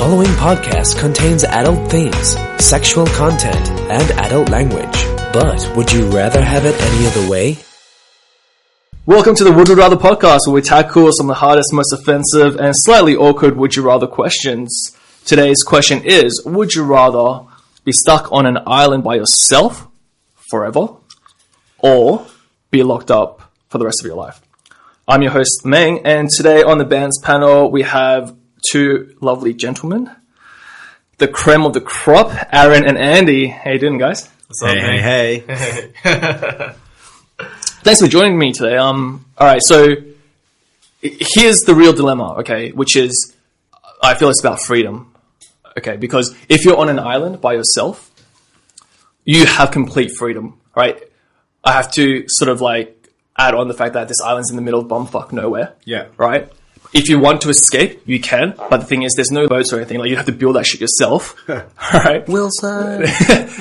following podcast contains adult themes, sexual content, and adult language. But would you rather have it any other way? Welcome to the Would You Rather podcast, where we tackle some of the hardest, most offensive, and slightly awkward Would You Rather questions. Today's question is, would you rather be stuck on an island by yourself forever, or be locked up for the rest of your life? I'm your host, Meng, and today on the band's panel, we have two lovely gentlemen, the creme of the crop, Aaron and Andy. How you doing, guys? What's up, hey. Thanks for joining me today. All right, so here's the real dilemma, okay, which is, I feel it's about freedom, okay, because if you're on an island by yourself, you have complete freedom, right? I have to sort of like add on the fact that this island's in the middle of bumfuck nowhere, Yeah. right? If you want to escape, you can, but the thing is, there's no boats or anything. Like, you have to build that shit yourself, right? Wilson.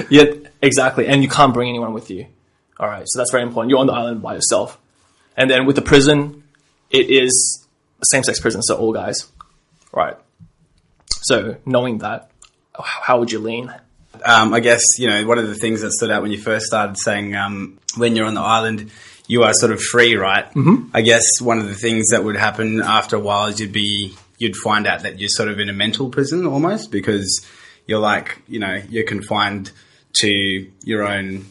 Yeah, exactly, and you can't bring anyone with you. All right, so that's very important. You're on the island by yourself. And then with the prison, it is a same-sex prison, so all guys. Right. So knowing that, how would you lean? I guess, one of the things that stood out when you first started saying when you're on the island, you are sort of free, right? Mm-hmm. I guess one of the things that would happen after a while is you'd find out that you're sort of in a mental prison almost, because you're like, you're confined to your own...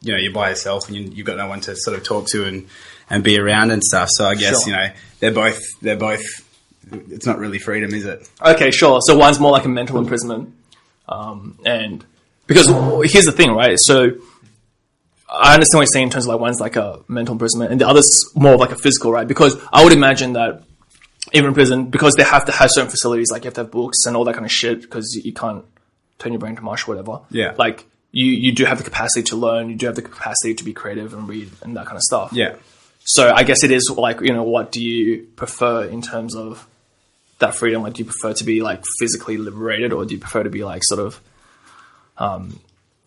you're by yourself and you've got no one to sort of talk to and be around and stuff. So I guess, Sure. they're both, it's not really freedom, is it? Okay, sure. So one's more like a mental imprisonment. And because here's the thing, right? So I understand what you're saying in terms of like one's like a mental imprisonment and the other's more of like a physical, right? Because I would imagine that even in prison, because they have to have certain facilities, like you have to have books and all that kind of shit, because you can't turn your brain to mush or whatever. Yeah. Like, you do have the capacity to learn, you do have the capacity to be creative and read and that kind of stuff. Yeah. So I guess it is like, what do you prefer in terms of that freedom? Like, do you prefer to be like physically liberated, or do you prefer to be like sort of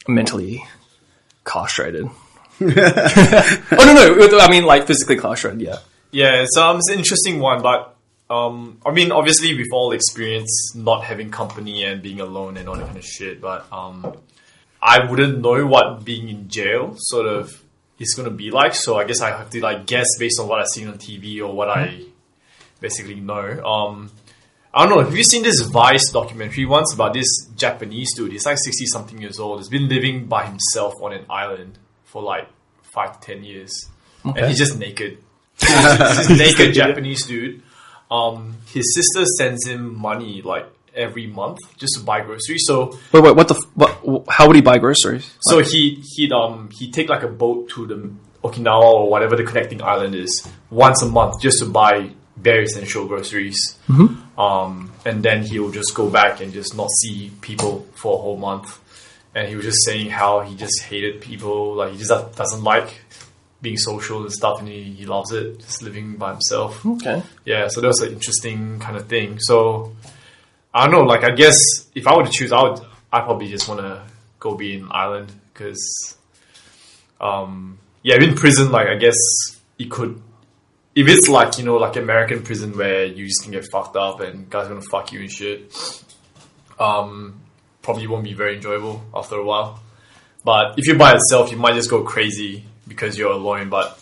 mentally castrated? Oh, no. I mean like physically castrated, yeah. Yeah, it's an interesting one, but I mean, obviously we've all experienced not having company and being alone and all that kind of shit, but I wouldn't know what being in jail sort of is going to be like, so I guess I have to like guess based on what I've seen on TV or what I basically know. I don't know, have you seen this Vice documentary once about this Japanese dude? He's like 60-something years old. He's been living by himself on an island for like 5 to 10 years. Okay. And he's just naked. He's this naked Japanese dude. His sister sends him money like every month just to buy groceries. So wait, how would he buy groceries? So he'd take like a boat to the Okinawa or whatever the connecting island is once a month just to buy bare essential groceries. Mm-hmm. And then he'll just go back and just not see people for a whole month. And he was just saying how he just hated people, like he just doesn't like being social and stuff, and he loves it, just living by himself. Okay. Yeah, so that was an interesting kind of thing. So I don't know, like I guess if I were to choose, I probably just want to go be in an island, because in prison, like I guess it could, if it's like, like American prison where you just can get fucked up and guys are gonna fuck you and shit, probably won't be very enjoyable after a while. But if you're by yourself, you might just go crazy because you're alone, but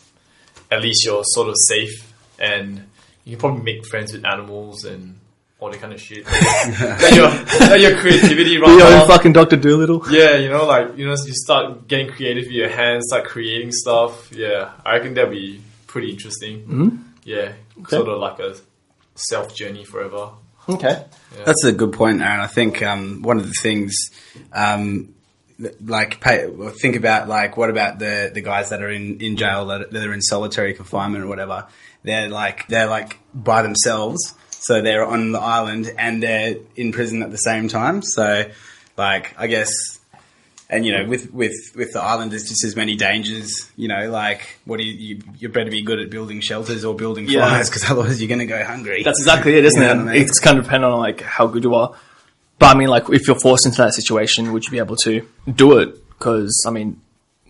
at least you're sort of safe and you can probably make friends with animals and all that kind of shit. Let your creativity run Your own off. fucking Dr. Dolittle. Yeah, you start getting creative with your hands, start creating stuff. Yeah, I reckon that'd be pretty interesting. Mm-hmm. Yeah, okay. Sort of like a self journey forever. Okay. Yeah. That's a good point, Aaron. I think one of the things, think about like, what about the guys that are in jail that are in solitary confinement or whatever? They're like by themselves, so they're on the island and they're in prison at the same time. So, like, I guess, and with the island, there's just as many dangers. Like, what do you better be good at building shelters or building fires, because otherwise you're going to go hungry. That's exactly it, isn't it? What I mean? It's kind of dependent on like how good you are. But I mean, like, if you're forced into that situation, would you be able to do it? Because I mean,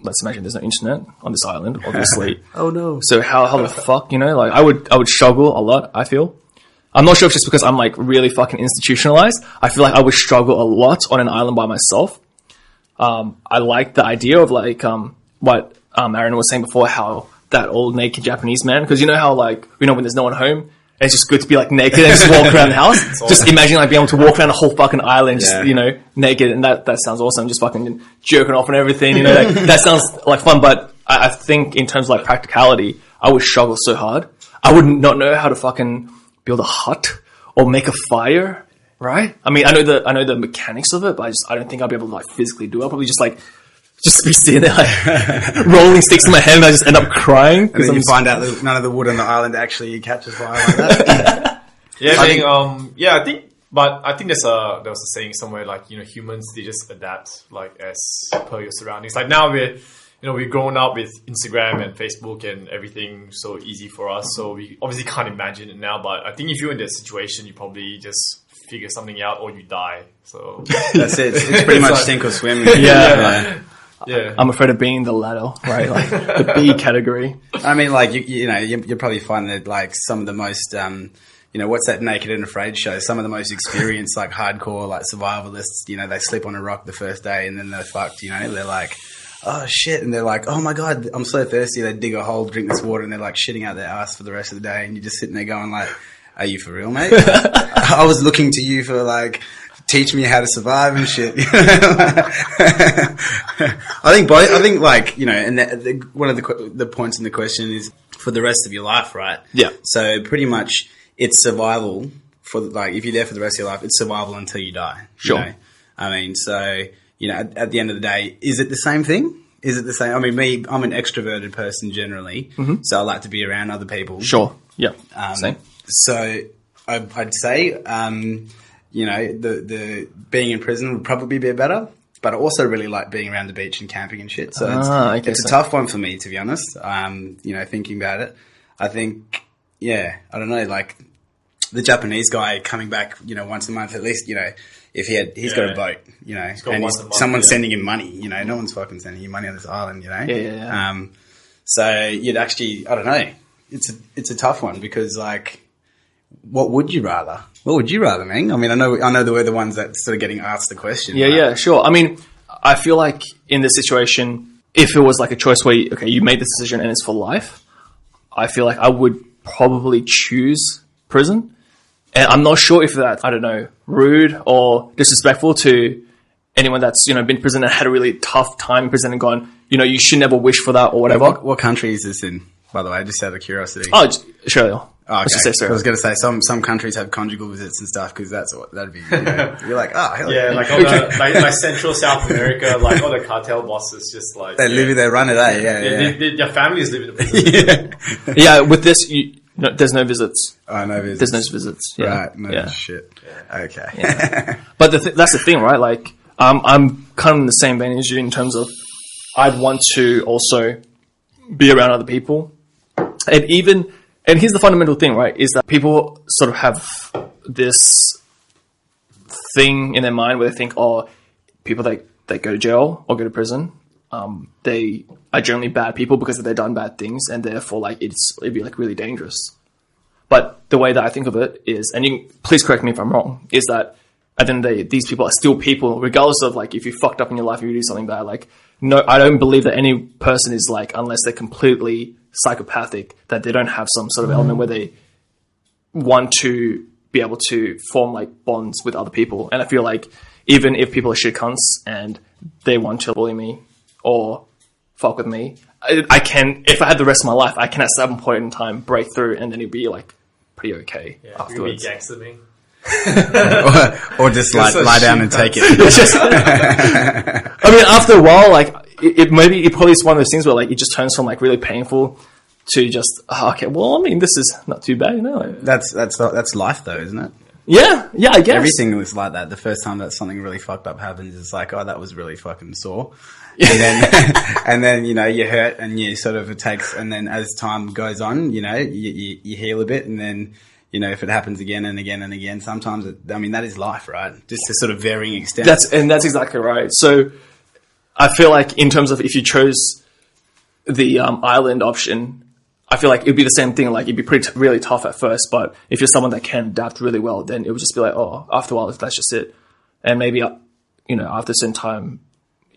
let's imagine there's no internet on this island, obviously. Oh no. So how the fuck, like I would struggle a lot, I feel. I'm not sure if it's just because I'm like really fucking institutionalized. I feel like I would struggle a lot on an island by myself. I like the idea of like what Aaron was saying before, how that old naked Japanese man, because you know how like, you know, when there's no one home, and it's just good to be like naked and just walk around the house. Just imagine like being able to walk around the whole fucking island, just, you know, naked, and that sounds awesome. Just fucking jerking off and everything, you know, like, that sounds like fun. But I think in terms of like practicality, I would struggle so hard. I would not know how to fucking build a hut or make a fire, right? I mean, I know the mechanics of it, but I don't think I'll be able to like physically do it. I'll probably just be sitting there like rolling sticks in my hand, and I just end up crying. And then you find out that none of the wood on the island actually catches fire like that. I think there was a saying somewhere like, you know, humans, they just adapt like as per your surroundings. Like now we've grown up with Instagram and Facebook and everything so easy for us, so we obviously can't imagine it now. But I think if you're in that situation, you probably just figure something out or you die. So that's it. It's pretty much sink or swim. Yeah. I'm afraid of being the latter, right? Like the B category. I mean, like, you'll probably find that, like, some of the most, you know, what's that Naked and Afraid show? Some of the most experienced, like, hardcore, like, survivalists, you know, they slip on a rock the first day and then they're fucked, you know? They're like, oh, shit. And they're like, oh, my God, I'm so thirsty. They dig a hole, drink this water, and they're, like, shitting out their ass for the rest of the day. And you're just sitting there going, like, are you for real, mate? I was looking to you for, like, teach me how to survive and shit. I think like, you know, and one of the points in the question is for the rest of your life, right? Yeah. So pretty much it's survival for, like, if you're there for the rest of your life, it's survival until you die. Sure. You know? I mean, so, you know, at the end of the day, is it the same thing? Is it the same? I mean, I'm an extroverted person generally, so I like to be around other people. Sure. Yeah. Same. So I'd say, you know, the being in prison would probably be better, but I also really like being around the beach and camping and shit. So it's a tough one for me, to be honest. You know, thinking about it, I think, I don't know, like the Japanese guy coming back, you know, once a month at least, you know, if he's got a boat, you know, and someone's sending him money, you know, no one's fucking sending you money on this island, you know. So you'd actually, I don't know, it's a tough one because, like, what would you rather? What would you rather, man? I mean, I know we're the ones that sort of getting asked the question. Yeah, sure. I mean, I feel like in this situation, if it was like a choice where, you made this decision and it's for life, I feel like I would probably choose prison. And I'm not sure if that's, I don't know, rude or disrespectful to anyone that's, you know, been to prison and had a really tough time in prison and gone, you know, you should never wish for that or whatever. What country is this in, by the way, just out of curiosity? Oh, it's Australia. Oh, okay. I was going to say some countries have conjugal visits and stuff because that'd be, you know, you're like, oh, hell yeah, like all the like Central South America, like all the cartel bosses, just like they live, they run it, Their families live in the prison. Yeah, with this, there's no visits. Oh, no visits. There's no visits. Yeah. Right. No shit. Yeah. Okay. Yeah. But that's the thing, right? Like, I'm kind of in the same vein as you in terms of I'd want to also be around other people, and here's the fundamental thing, right, is that people sort of have this thing in their mind where they think, oh, people that go to jail or go to prison, they are generally bad people because they've done bad things, and therefore, like, it'd be, like, really dangerous. But the way that I think of it is, and please correct me if I'm wrong, is that at the end of the day, these people are still people, regardless of, like, if you fucked up in your life or you do something bad. Like, no, I don't believe that any person is, like, unless they're completely psychopathic, that they don't have some sort of element where they want to be able to form, like, bonds with other people. And I feel like even if people are shit cunts and they want to bully me or fuck with me, I can, if I had the rest of my life, I can at some point in time break through and then it'd be, like, pretty okay afterwards. You'll be gangster me. or just lie down and take it. I mean, after a while, like, it probably is one of those things where, like, it just turns from, like, really painful to just, okay, well, I mean, this is not too bad, you know. Like, that's life, though, isn't it? Yeah, I guess everything was like that. The first time that something really fucked up happens, it's like, oh, that was really fucking sore. And then you know, you hurt, and you sort of, it takes, and then as time goes on, you know, you heal a bit, and then, you know, if it happens again and again and again, sometimes that is life, right? Just to sort of varying extent. That's exactly right. So I feel like in terms of if you chose the island option, I feel like it'd be the same thing. Like, it'd be really tough at first, but if you're someone that can adapt really well, then it would just be like, oh, after a while, that's just it. And maybe, after a certain time,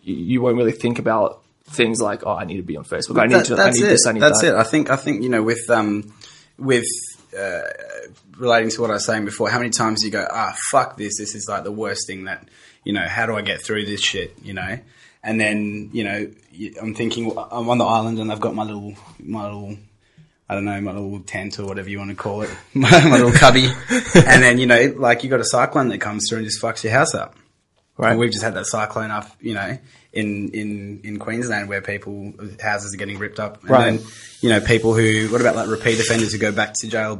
you won't really think about things like, oh, I need to be on Facebook. I need this, I need that. That's it. I think, with relating to what I was saying before, how many times you go, fuck this. This is like the worst thing that, how do I get through this shit, And then, I'm thinking, I'm on the island and I've got my little, I don't know, my little tent or whatever you want to call it, my little cubby. And then, you got a cyclone that comes through and just fucks your house up. Right. And we've just had that cyclone up, in Queensland where houses are getting ripped up. And then, people what about like repeat offenders who go back to jail?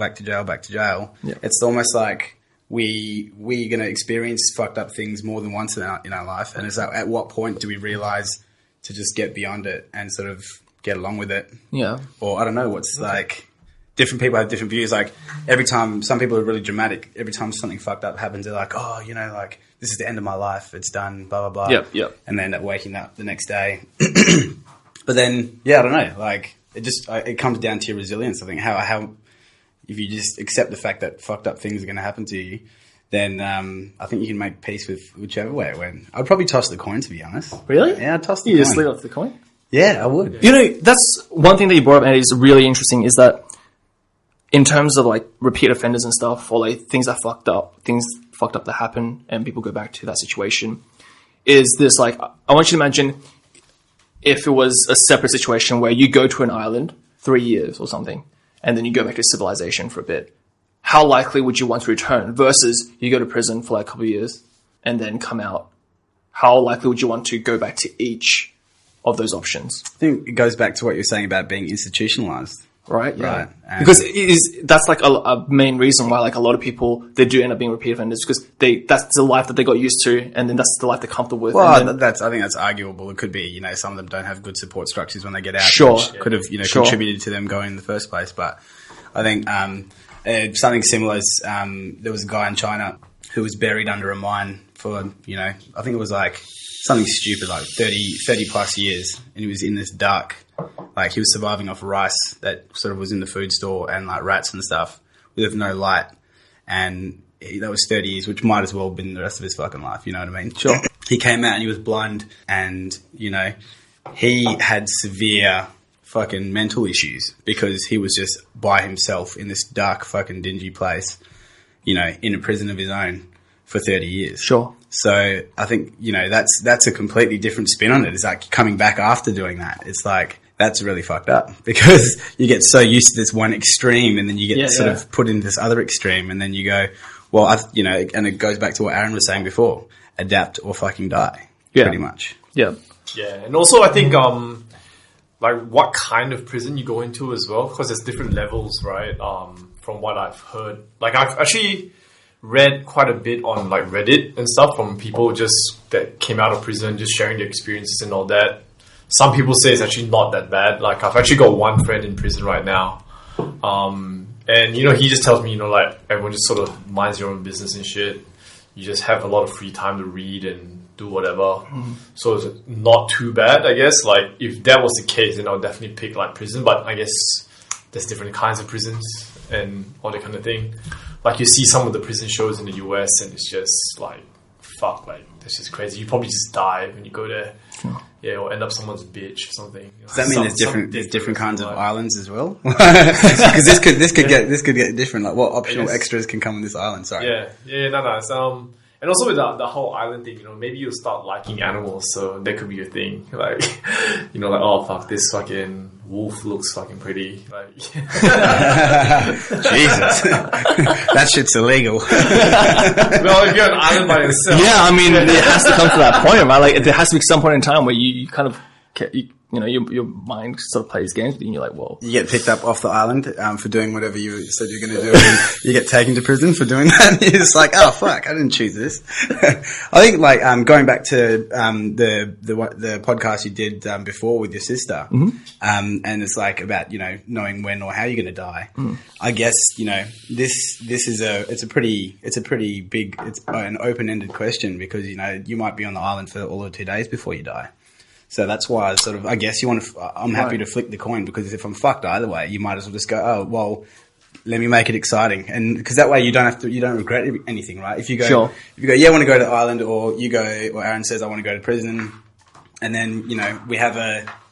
Yeah. It's almost like we're going to experience fucked up things more than once in our life. And it's like, at what point do we realize to just get beyond it and sort of get along with it? Yeah. Or I don't know, like different people have different views. Like every time, some people are really dramatic. Every time something fucked up happens, they're like, oh, like this is the end of my life. It's done, blah, blah, blah. Yep. And they end up waking up the next day. But then, I don't know, like it comes down to your resilience. I think how if you just accept the fact that fucked up things are going to happen to you, then I think you can make peace with whichever way it went. I'd probably toss the coin, to be honest. Really? Yeah, I'd toss the coin. You coin. just leave off the coin? Yeah, I would. That's one thing that you brought up, and it is really interesting, is that in terms of like repeat offenders and stuff, or like things fucked up that happen and people go back to that situation, is this like, I want you to imagine if it was a separate situation where you go to an island 3 years or something, and then you go back to civilization for a bit. How likely would you want to return versus you go to prison for like a couple of years and then come out? How likely would you want to go back to each of those options? I think it goes back to what you're saying about being institutionalized. Right. Yeah. Right. Because that's like a main reason why like a lot of people, they do end up being repeat offenders, because that's the life that they got used to, and then that's the life they're comfortable with. Well, I think that's arguable. It could be, some of them don't have good support structures when they get out. Sure. Which could have, contributed to them going in the first place. But I think, something similar is, there was a guy in China who was buried under a mine for, I think it was like something stupid, like 30 plus years. And he was in this dark, like he was surviving off rice that sort of was in the food store and like rats and stuff with no light. And that was 30 years, which might as well have been the rest of his fucking life. You know what I mean? Sure. He came out and he was blind, and, he had severe fucking mental issues because he was just by himself in this dark fucking dingy place, in a prison of his own for 30 years. Sure. So I think, that's a completely different spin on it. It's like coming back after doing that. It's like, that's really fucked up because you get so used to this one extreme, and then you get sort of put into this other extreme, and then you go, well, and it goes back to what Aaron was saying before, adapt or fucking die. Yeah. Pretty much. Yeah. Yeah. And also I think, like what kind of prison you go into as well, because there's different levels, right? From what I've heard, like I've actually read quite a bit on like Reddit and stuff from people just that came out of prison, just sharing their experiences and all that. Some people say it's actually not that bad. Like I've actually got one friend in prison right now. And he just tells me, like everyone just sort of minds your own business and shit. You just have a lot of free time to read and do whatever. Mm-hmm. So it's not too bad, I guess. Like if that was the case, then I would definitely pick like prison, but I guess there's different kinds of prisons and all that kind of thing. Like you see some of the prison shows in the US and it's just like, fuck, like that's just crazy. You probably just die when you go there. Sure. Yeah, or end up someone's bitch or something. Does that mean there's different kinds of islands as well? Because this could get different. Like what optional extras can come on this island? Sorry. No. It's, and also with the whole island thing, maybe you'll start liking animals, so that could be your thing. Like, like, oh fuck, this fucking wolf looks fucking pretty. Like, Jesus, that shit's illegal. Well, if you're an island by yourself, yeah, I mean, it has to come to that point, right? Like, there has to be some point in time where you kind of, your mind sort of plays games with you, and you're like, well, you get picked up off the island for doing whatever you said you're going to do, and you get taken to prison for doing that. It's like, oh fuck, I didn't choose this. I think like going back to the podcast you did before with your sister, mm-hmm. And it's like about knowing when or how you're going to die. Mm. I guess this is it's a pretty big, it's an open-ended question because you might be on the island for all of 2 days before you die. So that's why I guess I'm happy to flick the coin, because if I'm fucked either way, you might as well just go, oh, well, let me make it exciting. And because that way you don't regret anything, right? If you go, yeah, I want to go to the island, or or Aaron says, I want to go to prison. And then,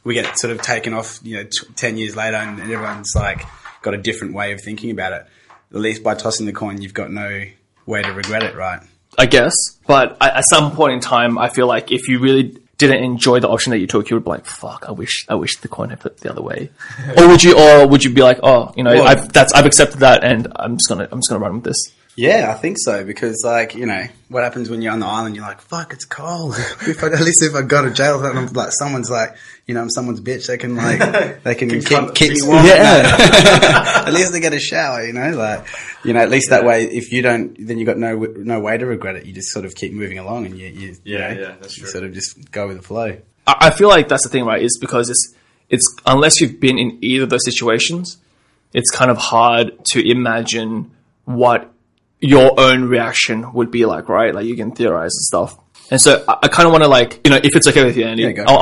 we get sort of taken off, 10 years later, and everyone's like got a different way of thinking about it. At least by tossing the coin, you've got no way to regret it, right? I guess. But at some point in time, I feel like if you really didn't enjoy the option that you took, you would be like, fuck, I wish the coin had flipped the other way. Or would you be like, oh, I've accepted that, and I'm just gonna run with this. Yeah, I think so, because what happens when you're on the island? You're like, fuck, it's cold. At least if I go to jail, I'm like, someone's like, I'm someone's bitch. They can keep me warm. Yeah. At least they get a shower. At least that way, if you don't, then you got no way to regret it. You just sort of keep moving along, and that's true. You sort of just go with the flow. I feel like that's the thing, right? Is because it's unless you've been in either of those situations, it's kind of hard to imagine what your own reaction would be like, right? Like, you can theorize and stuff. And so I kind of want to if it's okay with you, Andy, I kind of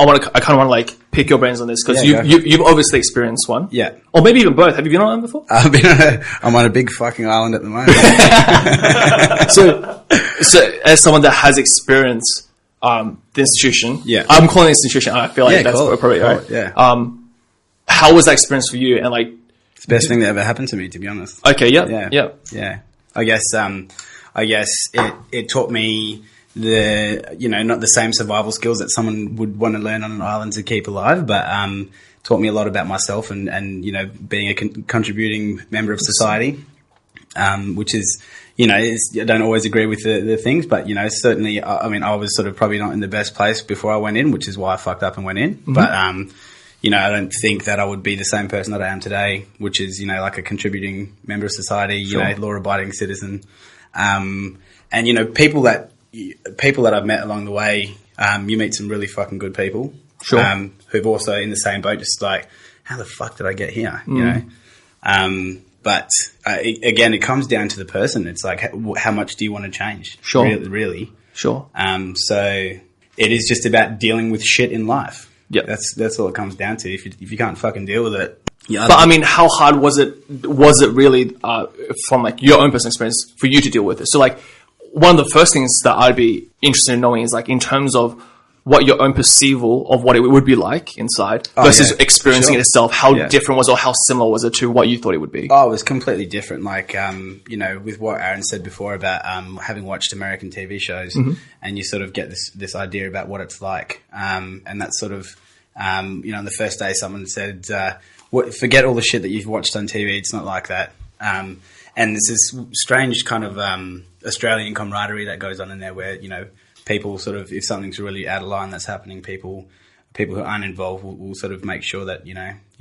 want to pick your brains on this, because you've obviously experienced one. Yeah. Or maybe even both. Have you been on one before? I'm on a big fucking island at the moment. So as someone that has experienced, the institution, I'm calling it institution. I feel like that's appropriate, right? Yeah. How was that experience for you? And it's the best thing that ever happened to me, to be honest. Okay. Yeah. I guess it taught me not the same survival skills that someone would want to learn on an island to keep alive, but taught me a lot about myself and being a contributing member of society, which is, I don't always agree with the things, but, certainly, I was sort of probably not in the best place before I went in, which is why I fucked up and went in. Mm-hmm. But, I don't think that I would be the same person that I am today, which is, like a contributing member of society, law-abiding citizen. And, people that I've met along the way, you meet some really fucking good people. Sure. Who've also in the same boat, just like, how the fuck did I get here? But again, it comes down to the person. It's like, how much do you want to change? Sure. Really. Sure. So it is just about dealing with shit in life. Yeah. That's all it comes down to. If you can't fucking deal with it. Yeah. But how hard was it really, from your own personal experience for you to deal with it? So one of the first things that I'd be interested in knowing is in terms of what your own perceival of what it would be like inside versus experiencing it itself. How different was, or how similar was it to what you thought it would be? Oh, it was completely different. With what Aaron said before about having watched American TV shows, mm-hmm. and you sort of get this idea about what it's like. And that's sort of, on the first day someone said, forget all the shit that you've watched on TV. It's not like that. And there's this strange kind of Australian camaraderie that goes on in there where, people sort of, if something's really out of line that's happening, people who aren't involved will sort of make sure that, you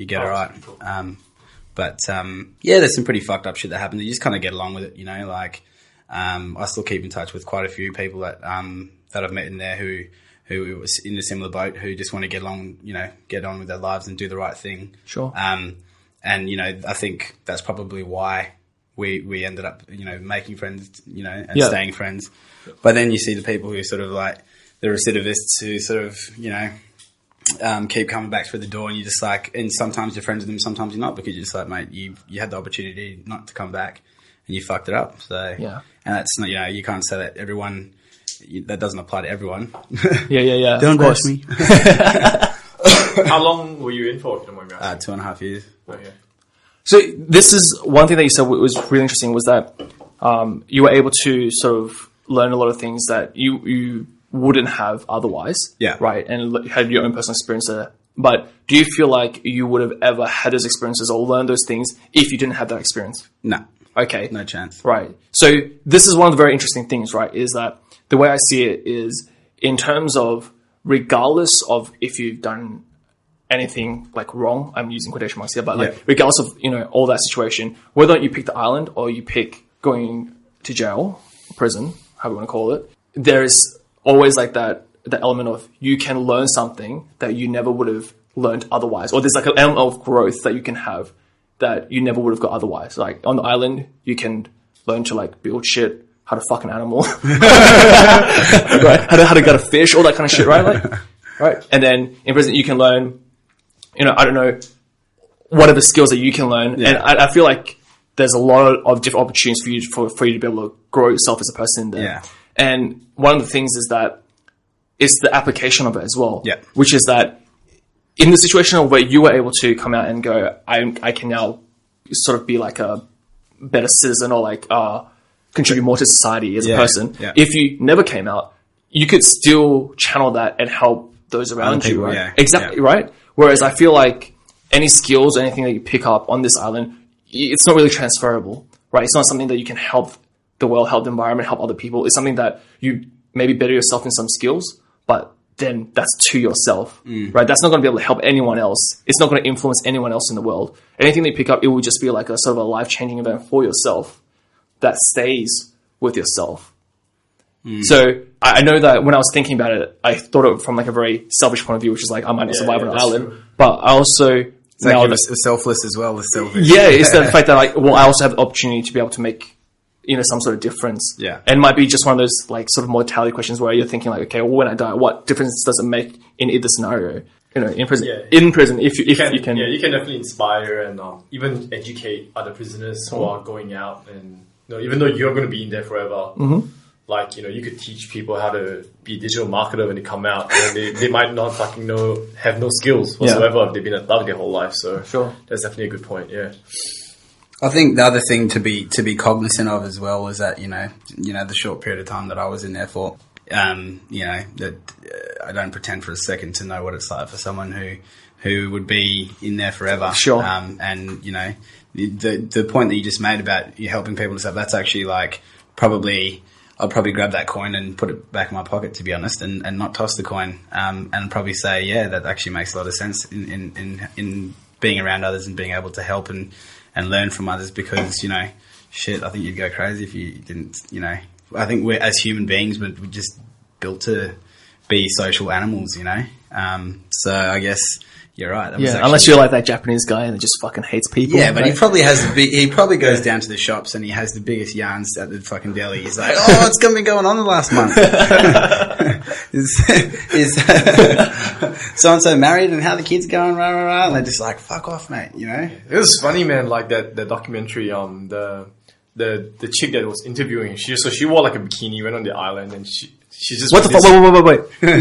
get it right. There's some pretty fucked up shit that happens. You just kind of get along with it, I still keep in touch with quite a few people that I've met in there who was in a similar boat, who just want to get along, get on with their lives and do the right thing. Sure. And, I think that's probably why we ended up, making friends, and staying friends. But then you see the people who sort of the recidivists who sort of, keep coming back through the door, and you're just and sometimes you're friends with them, sometimes you're not, because you're just mate, you had the opportunity not to come back and you fucked it up. So, yeah. And that's not, you can't say that everyone, that doesn't apply to everyone. Yeah. Don't bash me. How long were you in for, if you don't mind me asking? 2.5 years. Okay. So this is one thing that you said was really interesting, was that you were able to sort of learn a lot of things that you wouldn't have otherwise. Yeah. Right. And had your own personal experience there. But do you feel like you would have ever had those experiences or learned those things if you didn't have that experience? No. Okay. No chance. Right. So this is one of the very interesting things, right, is that the way I see it is in terms of regardless of if you've done anything wrong, I'm using quotation marks here, but regardless of, all that situation, whether you pick the island or you pick going to jail, prison, however you want to call it, there's always that element of you can learn something that you never would have learned otherwise, or there's an element of growth that you can have that you never would have got otherwise. On the island, you can learn to build shit, how to fuck an animal, right? How to gut a fish, all that kind of shit, right? right? And then in prison, you can learn, I don't know, whatever skills that you can learn. Yeah. And I feel like there's a lot of different opportunities for you to be able to grow yourself as a person there. Yeah. And one of the things is that it's the application of it as well. Yeah. Which is that in the situation where you were able to come out and go, I can now sort of be like a better citizen or like contribute more to society as a person. Yeah. If you never came out, you could still channel that and help those around Other you, people, right? yeah. Exactly, Yeah. right? Whereas I feel like any skills, anything that you pick up on this island, it's not really transferable, right? It's not something that you can help the world, help the environment, help other people. It's something that you maybe better yourself in some skills, but then that's to yourself, right? That's not going to be able to help anyone else. It's not going to influence anyone else in the world. Anything that you pick up, it will just be like a sort of a life-changing event for yourself that stays with yourself. So I know that when I was thinking about it, I thought of it from like a very selfish point of view, which is like, I might not survive on an island, but I also... It's like you're selfless as well as selfish. Yeah, it's the fact that I also have the opportunity to be able to make, some sort of difference. Yeah. And it might be just one of those like sort of mortality questions where you're thinking like, okay, well, when I die, what difference does it make in either scenario? In prison, if you can. Yeah, you can definitely inspire and even educate other prisoners who are going out, and even though you're going to be in there forever, like you could teach people how to be a digital marketer when they come out, and they might not fucking have no skills whatsoever if they've been at Thug their whole life. So Sure. That's definitely a good point. Yeah. I think the other thing to be cognizant of as well is that the short period of time that I was in there for, that I don't pretend for a second to know what it's like for someone who would be in there forever. Sure. And the point that you just made about you helping people and stuff, that's actually like I'll probably grab that coin and put it back in my pocket, to be honest, and not toss the coin, and probably say, yeah, that actually makes a lot of sense in being around others and being able to help and learn from others, because, shit, I think you'd go crazy if you didn't, I think we're, as human beings, we're just built to be social animals, so I guess you're right. That was actually, unless you're like that Japanese guy that just fucking hates people. yeah, but right? He probably goes down to the shops and he has the biggest yarns at the fucking deli. He's like, oh, what's been going on the last month? is so-and-so married and how the kids going, rah, rah, rah. And they're just like, fuck off, mate, It was funny, man, like that documentary, the chick that was interviewing, she wore like a bikini, went on the island, and she just... What the fuck? Wait.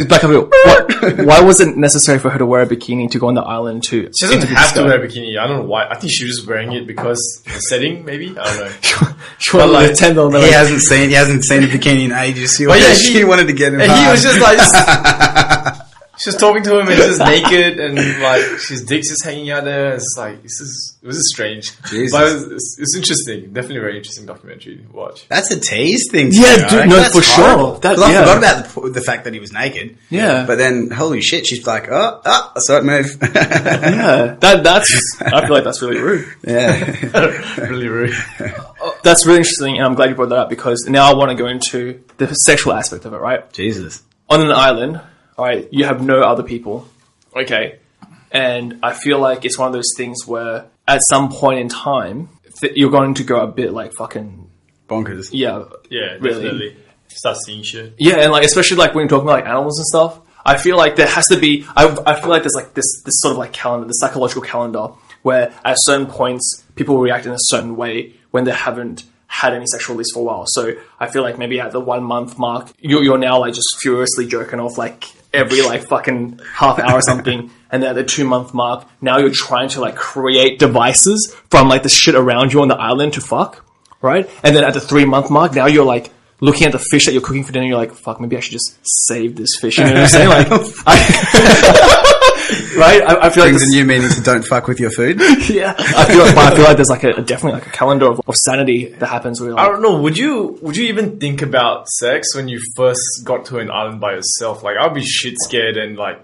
Back up here. What? Why was it necessary for her to wear a bikini to go on the island to... She doesn't have to wear a bikini. I don't know why. I think she was just wearing it because the setting, maybe? I don't know. She wanted like, to attend on the... He hasn't seen a bikini in ages. She wanted to get him and hard. he was just like... She was talking to him and he's just naked and like his dick's just hanging out there. It's like it was just strange. Jesus. But it's interesting. Definitely a very interesting documentary to watch. That's a tease thing. Yeah, dude, no, That's for horrible. sure. That, 'Cause I forgot about the fact that he was naked. Yeah. But then, holy shit, she's like, I saw it move. Yeah, that's... I feel like that's really rude. Yeah. Really rude. That's really interesting, and I'm glad you brought that up, because now I want to go into the sexual aspect of it, right? Jesus. On an island, all right, you have no other people, okay? And I feel like it's one of those things where at some point in time, you're going to go a bit like fucking... Bonkers. Yeah. Yeah, really. definitely. Start seeing shit. Yeah, and like, especially like when you're talking about like animals and stuff, I feel like there has to be... I feel like there's like this sort of like calendar, the psychological calendar, where at certain points, people react in a certain way when they haven't had any sexual release for a while. So I feel like maybe at the 1 month mark, you're now like just furiously jerking off like every like fucking half hour or something. And then at the 2 month mark, now you're trying to like create devices from like the shit around you on the island to fuck, right? And then at the 3 month mark, now you're like looking at the fish that you're cooking for dinner. You're like, fuck, maybe I should just save this fish. You know what I'm saying? Like, right? I feel like Brings a new meaning to don't fuck with your food. yeah. I feel like there's like definitely like a calendar of sanity that happens where you're like, I don't know. Would you even think about sex when you first got to an island by yourself? Like, I'd be shit scared and like,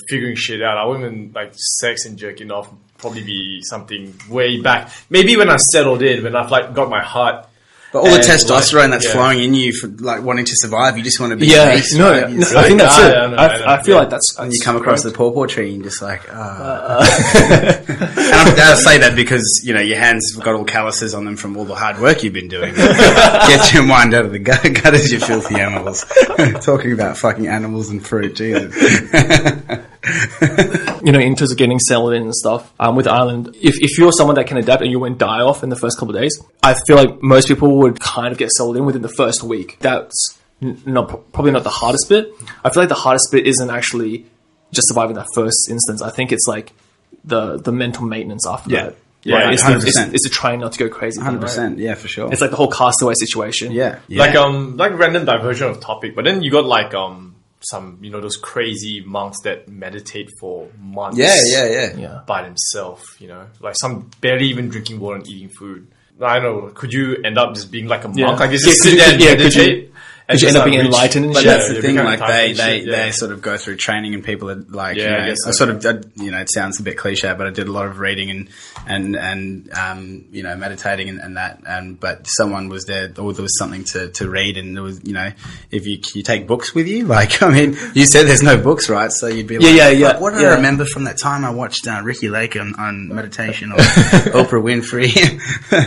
figuring shit out. I wouldn't even like sex and jerking off would probably be something way back. Maybe when I settled in, when I've like got my heart But all the And, testosterone that's yeah. flowing in you for like wanting to survive, you just want to be Yeah, a beast, no, right? no, I think that's it. I feel like that's And you come across the pawpaw tree and just like, and I say that because, you know, your hands have got all calluses on them from all the hard work you've been doing. Get your mind out of the gutters, you filthy animals. Talking about fucking animals and fruit, Jesus. you know, in terms of getting settled in and stuff, with Ireland, if you're someone that can adapt and you won't die off in the first couple of days, I feel like most people would kind of get settled in within the first week. That's probably not the hardest bit. I feel like the hardest bit isn't actually just surviving that first instance. I think it's like the mental maintenance after that. Yeah, Right? 100%. It's to try not to go crazy. 100%, yeah, for sure. It's like the whole castaway situation. Yeah. Like random diversion of topic, but then you got like some, you know, those crazy monks that meditate for months. Yeah. By themselves, you know, like some barely even drinking water and eating food. I don't know. Could you end up just being like a monk? Yeah. I guess just sit there and meditate. Could you end up being enlightened and But shit? that's the thing, like they they sort of go through training and people are like, Yeah, you I know, guess so. I sort of, you know, it sounds a bit cliche, but I did a lot of reading and you know, meditating and that, but someone was there, or there was something to read, and there was, you know, if you take books with you, like, I mean, you said there's no books, right? So you'd be like, yeah. What did I remember from that time I watched Ricky Lake on meditation or Oprah Winfrey?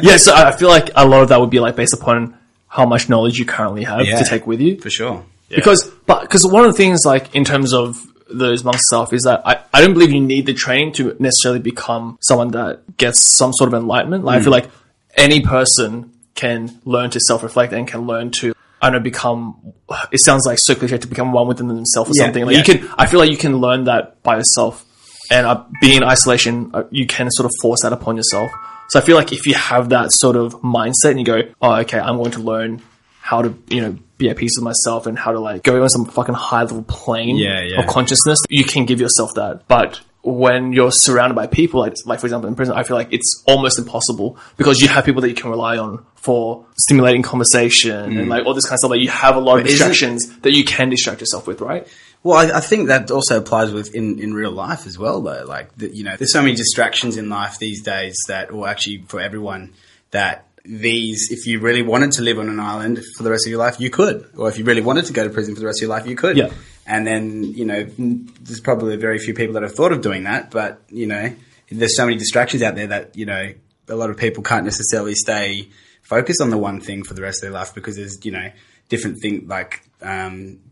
Yeah, so I feel like a lot of that would be like based upon how much knowledge you currently have Yeah. to take with you. For sure. Yeah. Because one of the things, like, in terms of those monk stuff is that I don't believe you need the training to necessarily become someone that gets some sort of enlightenment. Like, I feel like any person can learn to self-reflect and can learn to, I don't know, become, it sounds like so cliche, to become one within themselves or something. Like, I feel like you can learn that by yourself. And being in isolation, you can sort of force that upon yourself. So I feel like if you have that sort of mindset and you go, oh, okay, I'm going to learn how to, you know, be at peace with myself and how to like go on some fucking high level plane of consciousness, you can give yourself that. But when you're surrounded by people, like for example in prison, I feel like it's almost impossible because you have people that you can rely on for stimulating conversation and like all this kind of stuff. Like you have a lot of distractions that you can distract yourself with, right? Well, I think that also applies with in real life as well, though. Like, you know, there's so many distractions in life these days that, or actually for everyone, that if you really wanted to live on an island for the rest of your life, you could. Or if you really wanted to go to prison for the rest of your life, you could. Yeah. And then, you know, there's probably very few people that have thought of doing that, but, you know, there's so many distractions out there that, you know, a lot of people can't necessarily stay focused on the one thing for the rest of their life because there's, you know, different things like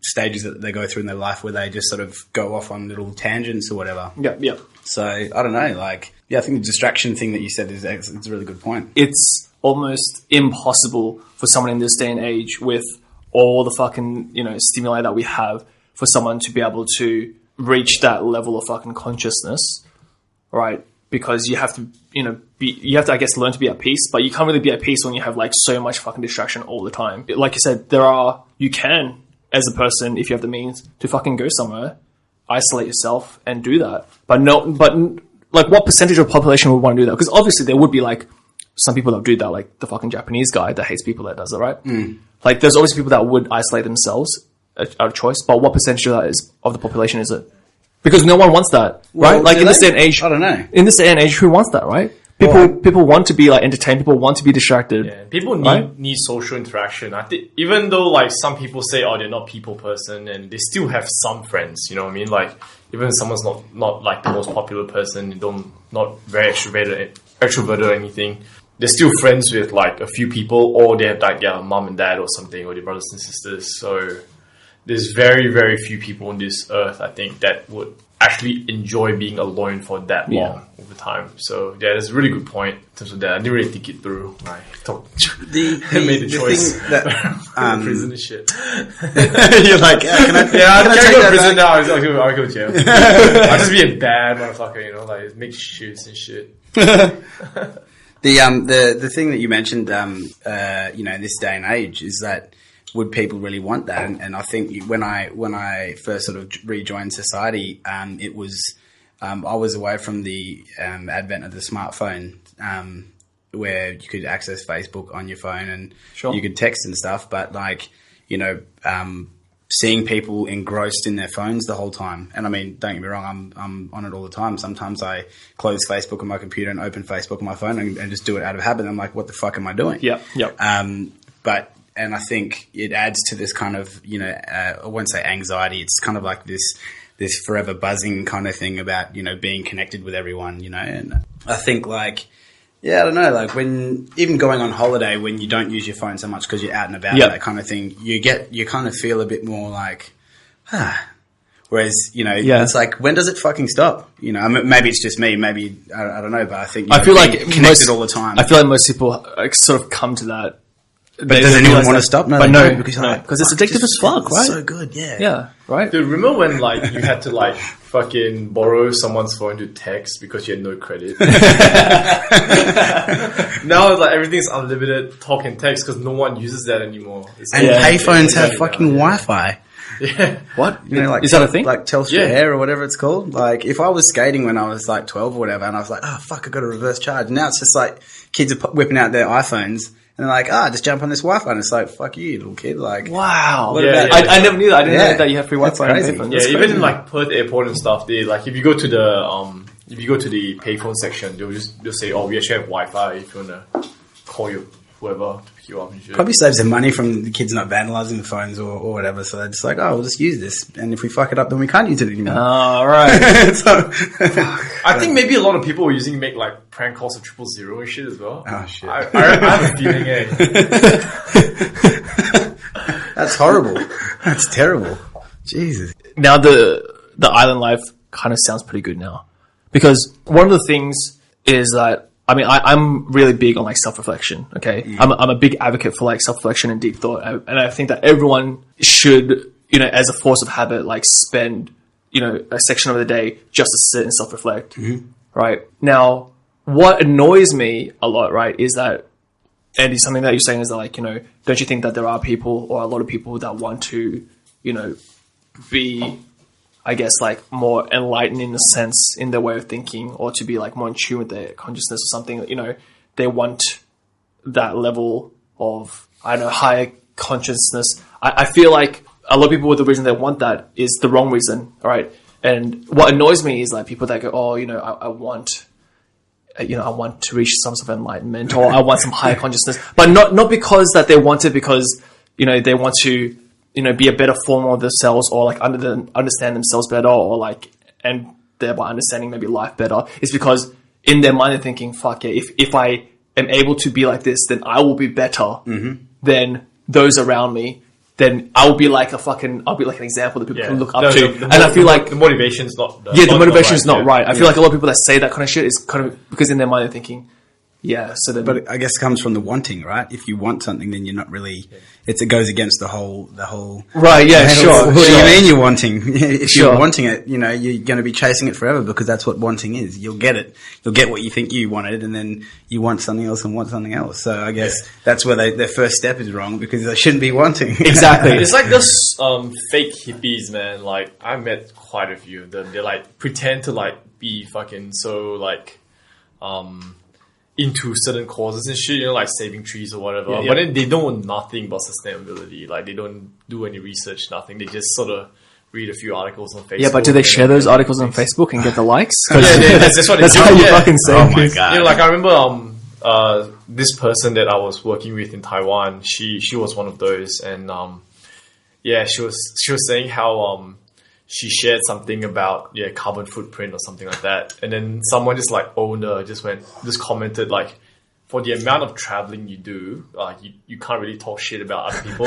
stages that they go through in their life where they just sort of go off on little tangents or whatever. Yeah. So I don't know, like, yeah, I think the distraction thing that you said is it's a really good point. It's almost impossible for someone in this day and age with all the fucking, you know, stimuli that we have for someone to be able to reach that level of fucking consciousness, right? Because you have to, you know, I guess, learn to be at peace, but you can't really be at peace when you have like so much fucking distraction all the time. Like you said, you can, as a person, if you have the means to fucking go somewhere, isolate yourself and do that. But like what percentage of the population would want to do that? Because obviously there would be like some people that do that, like the fucking Japanese guy that hates people that does it, right? Like there's obviously people that would isolate themselves out of choice, but what percentage of that of the population is it? Because no one wants that, right? Well, like in this day and age, I don't know. In this day and age, who wants that, right? People want to be like entertained. People want to be distracted. Yeah, people need social interaction. I think even though like some people say, oh, they're not people person, and they still have some friends. You know what I mean? Like even if someone's not like the most popular person, not very extroverted or anything, they're still friends with like a few people, or they have like their mom and dad or something, or their brothers and sisters. So there's very, very few people on this earth, I think, that would actually enjoy being alone for that long over time. So yeah, that's a really good point in terms of that. I didn't really think it through. I made the choice. Thing that, prison and shit. You're like, can I Can I take go to that prison back? now? I'll go to jail. I'll just be a bad motherfucker, you know, like make shoots and shit. The thing that you mentioned, you know, in this day and age is that would people really want that? And I think when I first sort of rejoined society, it was I was away from the advent of the smartphone, where you could access Facebook on your phone and you could text and stuff. But like, you know, seeing people engrossed in their phones the whole time. And I mean, don't get me wrong, I'm on it all the time. Sometimes I close Facebook on my computer and open Facebook on my phone and just do it out of habit. I'm like, what the fuck am I doing? Yep. and I think it adds to this kind of, I won't say anxiety. It's kind of like this forever buzzing kind of thing about, being connected with everyone, and I think like, yeah, I don't know, like when, even going on holiday when you don't use your phone so much because you're out and about, that kind of thing, you kind of feel a bit more like, whereas, it's like, when does it fucking stop? Maybe it's just me, maybe, I don't know, but I think, I feel like connected all the time. I feel like most people sort of come to that. But does anyone want to stop? No, but no, because it's addictive as fuck, right? So good, yeah. Yeah, right? Dude, remember when like you had to like fucking borrow someone's phone to text because you had no credit? Now it's like everything's unlimited talk and text because no one uses that anymore. And payphones have fucking Wi-Fi. Yeah. What? Like is that a thing? Like Telstra Air or whatever it's called. Like if I was skating when I was like 12 or whatever, and I was like, oh fuck, I got a reverse charge. Now it's just like kids are whipping out their iPhones. And they're like, just jump on this Wi-Fi. And it's like, fuck you, little kid. Like, wow. I never knew that. I didn't know that you have free Wi-Fi. That's crazy. Yeah, even in like Perth Airport and stuff, they like if you go to the payphone section, they'll say, oh, we actually have Wi-Fi if you wanna call your whoever to pick you up and shit. Probably saves them money from the kids not vandalizing the phones or whatever. So they're just like, we'll just use this. And if we fuck it up, then we can't use it anymore. Oh, right. So, I think maybe a lot of people were using make like prank calls of 000 and shit as well. Oh shit! I have a feeling, That's horrible. That's terrible. Jesus. Now the island life kind of sounds pretty good now, because one of the things is that I'm really big on like self-reflection. Okay, I'm a big advocate for like self-reflection and deep thought, and I think that everyone should, as a force of habit, like spend a section of the day just to sit and self-reflect. Mm-hmm. Right now, what annoys me a lot, right, is that, Andy, something that you're saying is that like, don't you think that there are people or a lot of people that want to, be, I guess, like more enlightened in a sense in their way of thinking, or to be like more in tune with their consciousness or something, they want that level of, I don't know, higher consciousness. I feel like a lot of people, with the reason they want that is the wrong reason, right? And what annoys me is like people that go, I want to reach some sort of enlightenment, or I want some higher consciousness, but not because that they want it because, they want to, be a better form of themselves, or like understand themselves better, or like, and thereby understanding maybe life better. It's because in their mind they're thinking, fuck yeah, if I am able to be like this, then I will be better than those around me. Then I'll be like an example that people can look up to. And I feel like the motivation's not the motivation's not right. I feel like a lot of people that say that kind of shit is kind of because in their mind they're thinking, but I guess it comes from the wanting, right? If you want something, then you're not really. It goes against the whole. Right. Yeah. Sure. What do you mean you're wanting? If you're wanting it, you're going to be chasing it forever, because that's what wanting is. You'll get it. You'll get what you think you wanted, and then you want something else and want something else. So I guess that's where their first step is wrong, because they shouldn't be wanting. Exactly. It's like those fake hippies, man. Like I met quite a few of them. They like pretend to like be fucking so like into certain causes and shit, like saving trees or whatever. But then they know nothing about sustainability. Like they don't do any research, nothing. They just sort of read a few articles on Facebook. Yeah, but do they share those articles on Facebook and get the likes? That's what that's they how do. you fucking say. Oh my god! Like I remember this person that I was working with in Taiwan. She was one of those, and she was saying how she shared something about carbon footprint or something like that, and then someone just like just commented like, for the amount of traveling you do, you can't really talk shit about other people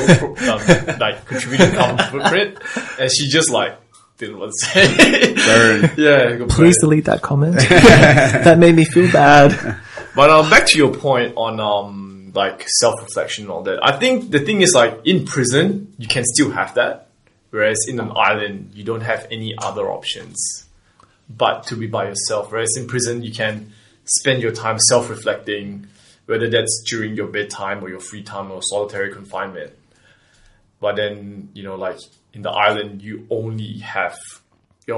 like contributing carbon footprint, and she just like didn't want to say it. Please delete that comment. That made me feel bad. But back to your point on like self-reflection and all that, I think the thing is like in prison you can still have that. Whereas in an island, you don't have any other options but to be by yourself. Whereas in prison, you can spend your time self-reflecting, whether that's during your bedtime or your free time or solitary confinement. But then, like in the island, you're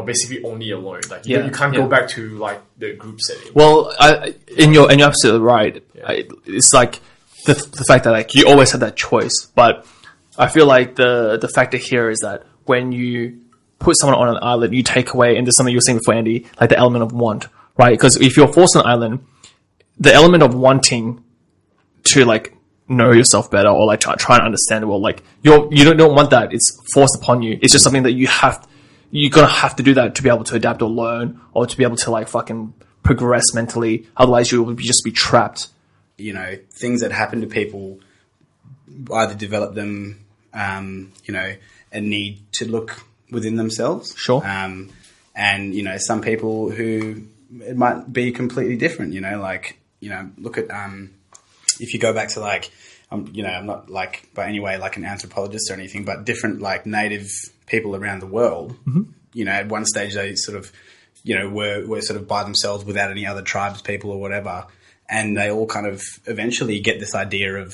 basically only alone. Like you can't go back to like the group setting. Well, and you're absolutely right. Yeah. It's like the fact that like you always have that choice, but I feel like the factor here is that when you put someone on an island, you take away, and there's something you were saying before, Andy, like the element of want, right? Because if you're forced on an island, the element of wanting to like know yourself better or like try and understand the world. Like you don't want that. It's forced upon you. It's just something that you're gonna have to do that to be able to adapt or learn or to be able to like fucking progress mentally. Otherwise you will just be trapped. You know, things that happen to people either develop them, you know, a need to look within themselves. Sure. And, you know, some people who it might be completely different, you know, like, you know, look at, if you go back to like, you know, I'm not like by any way like an anthropologist or anything, but different like native people around the world, you know, at one stage they sort of, you know, were sort of by themselves without any other tribes people or whatever. And they all kind of eventually get this idea of,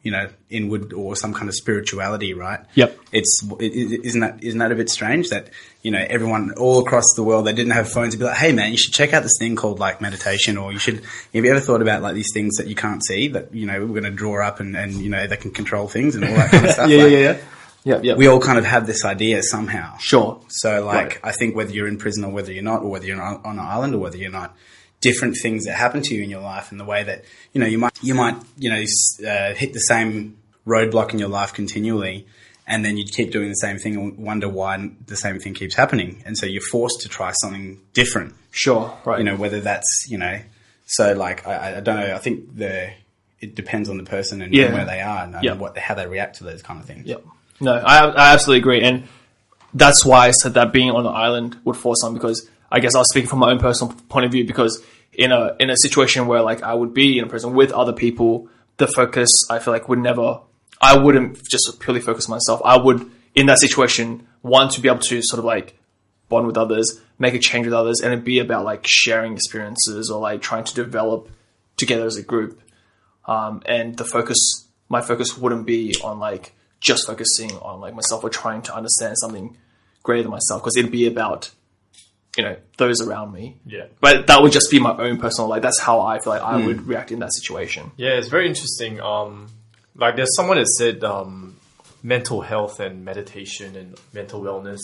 you know, inward or some kind of spirituality, right? Yep. Isn't that a bit strange that, you know, everyone all across the world, they didn't have phones to be like, hey man, you should check out this thing called like meditation, or have you ever thought about like these things that you can't see that, you know, we're going to draw up and, you know, they can control things and all that kind of stuff. Yeah. We all kind of have this idea somehow. Sure. So like, I think whether you're in prison or whether you're not, or whether you're on an island or whether you're not, different things that happen to you in your life and the way that, you know, you might, you know, hit the same roadblock in your life continually, and then you keep doing the same thing and wonder why the same thing keeps happening. And so you're forced to try something different. Sure. Right. You know, whether that's, you know, so like, I don't know. I think it depends on the person and where they are and how they react to those kind of things. Yep. No, I absolutely agree. And that's why I said that being on the island would force on, because I guess I was speaking from my own personal point of view, because in a situation where like I would be in a prison with other people, the focus I feel like I wouldn't just purely focus on myself. I would, in that situation, want to be able to sort of like bond with others, make a change with others, and it'd be about like sharing experiences or like trying to develop together as a group. And my focus wouldn't be on like just focusing on like myself or trying to understand something greater than myself, because it'd be about, you know, those around me. Yeah. But that would just be my own personal, like, that's how I feel like I would react in that situation. Yeah, it's very interesting. Like there's someone that said mental health and meditation and mental wellness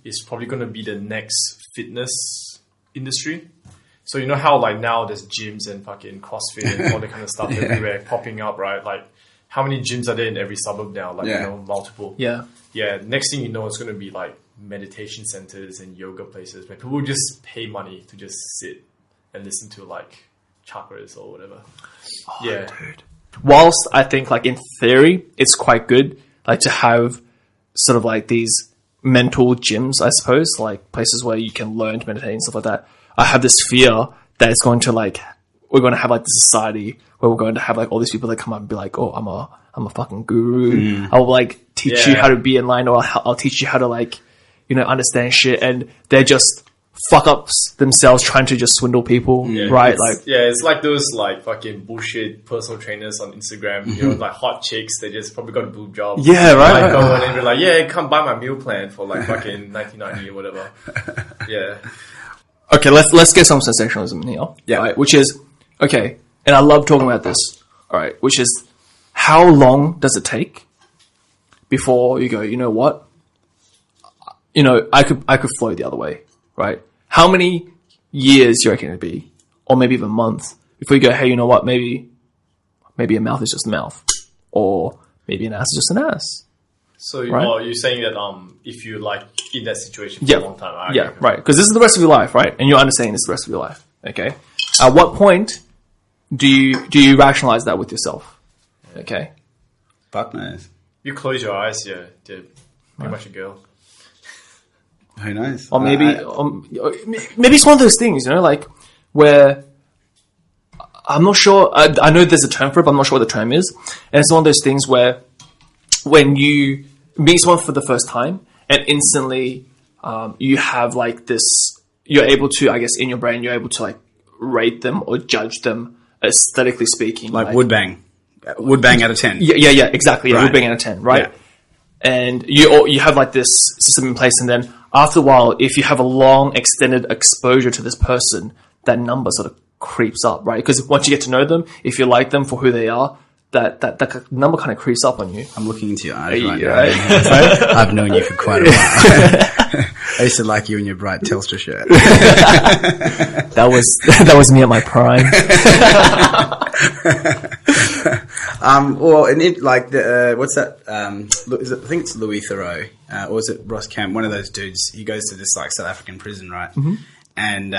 is probably going to be the next fitness industry. So you know how like now there's gyms and fucking CrossFit and all that kind of stuff everywhere popping up, right? Like how many gyms are there in every suburb now? Like, you know, multiple. Yeah. Yeah. Next thing you know, it's going to be like meditation centers and yoga places where people just pay money to just sit and listen to like chakras or whatever. Oh, yeah. Dude. Whilst I think like in theory, it's quite good, like to have sort of like these mental gyms, I suppose, like places where you can learn to meditate and stuff like that. I have this fear that it's going to like, we're going to have like the society where we're going to have like all these people that come up and be like, oh, I'm a fucking guru. I'll like teach you how to be in line, or I'll teach you how to like, you know, understand shit. And they're just fuck ups themselves trying to just swindle people, right? It's like those like fucking bullshit personal trainers on Instagram, you know, like hot chicks. They just probably got a boob job. Yeah, right. Like go and be like, yeah, come buy my meal plan for like fucking $19.90 or whatever. Yeah. Okay, let's get some sensationalism in here. Yeah. Right, which is, okay, and I love talking about this. All right, which is, how long does it take before you go, you know what? You know, I could flow the other way, right? How many years do you reckon it'd be? Or maybe even months before you go, hey, you know what? Maybe a mouth is just a mouth. Or maybe an ass is just an ass. So right? You're saying that if you're like in that situation for a long time. Right. Because this is the rest of your life, right? And you're understanding this the rest of your life. Okay. At what point do you rationalize that with yourself? Okay. Fuck knows. You close your eyes, they're pretty much a girl. Who knows? Or maybe it's one of those things, you know, like where I'm not sure. I know there's a term for it, but I'm not sure what the term is. And it's one of those things where when you meet someone for the first time and instantly you have like this, you're able to, I guess, in your brain, you're able to like rate them or judge them aesthetically speaking. Like wood bang out of 10. Yeah, exactly. Yeah, right. wood bang out of 10, right? Yeah. And you have like this system in place, and then after a while, if you have a long extended exposure to this person, that number sort of creeps up, right? Because once you get to know them, if you like them for who they are, that number kind of creeps up on you. I'm looking into your eyes right now. Right? I've known you for quite a while. I used to like you in your bright Telstra shirt. That was me at my prime. Well, and it, like the what's that? Is it, I think it's Louis Theroux, or is it Ross Kemp? One of those dudes. He goes to this like South African prison, right? Mm-hmm. And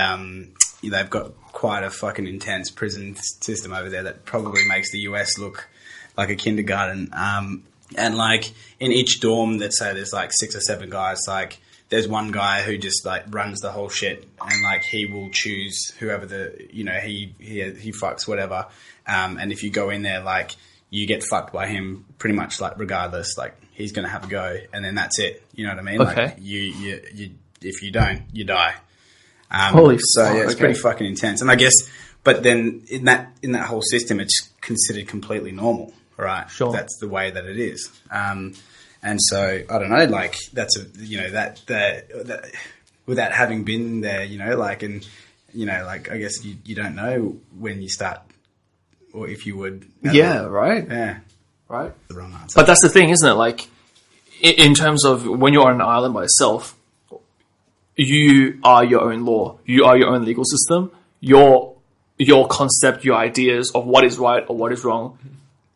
they've got quite a fucking intense prison system over there that probably makes the US look like a kindergarten. And like in each dorm, let's say there's like 6 or 7 guys. Like there's one guy who just like runs the whole shit, and like he will choose whoever he fucks whatever. And if you go in there, like you get fucked by him pretty much like regardless. Like he's gonna have a go, and then that's it. You know what I mean? Okay. Like you if you don't, you die. Holy so fuck, yeah, it's okay. pretty fucking intense. And I guess, but then in that whole system, it's considered completely normal, right? Sure. That's the way that it is. And so I don't know, like that's that without having been there, like, and like I guess you don't know when you start, or if you would. Yeah, right. Yeah, Right. the wrong answer. But that's the thing, isn't it? Like, in terms of when you're on an island by yourself, you are your own law. You are your own legal system. Your concept, your ideas of what is right or what is wrong,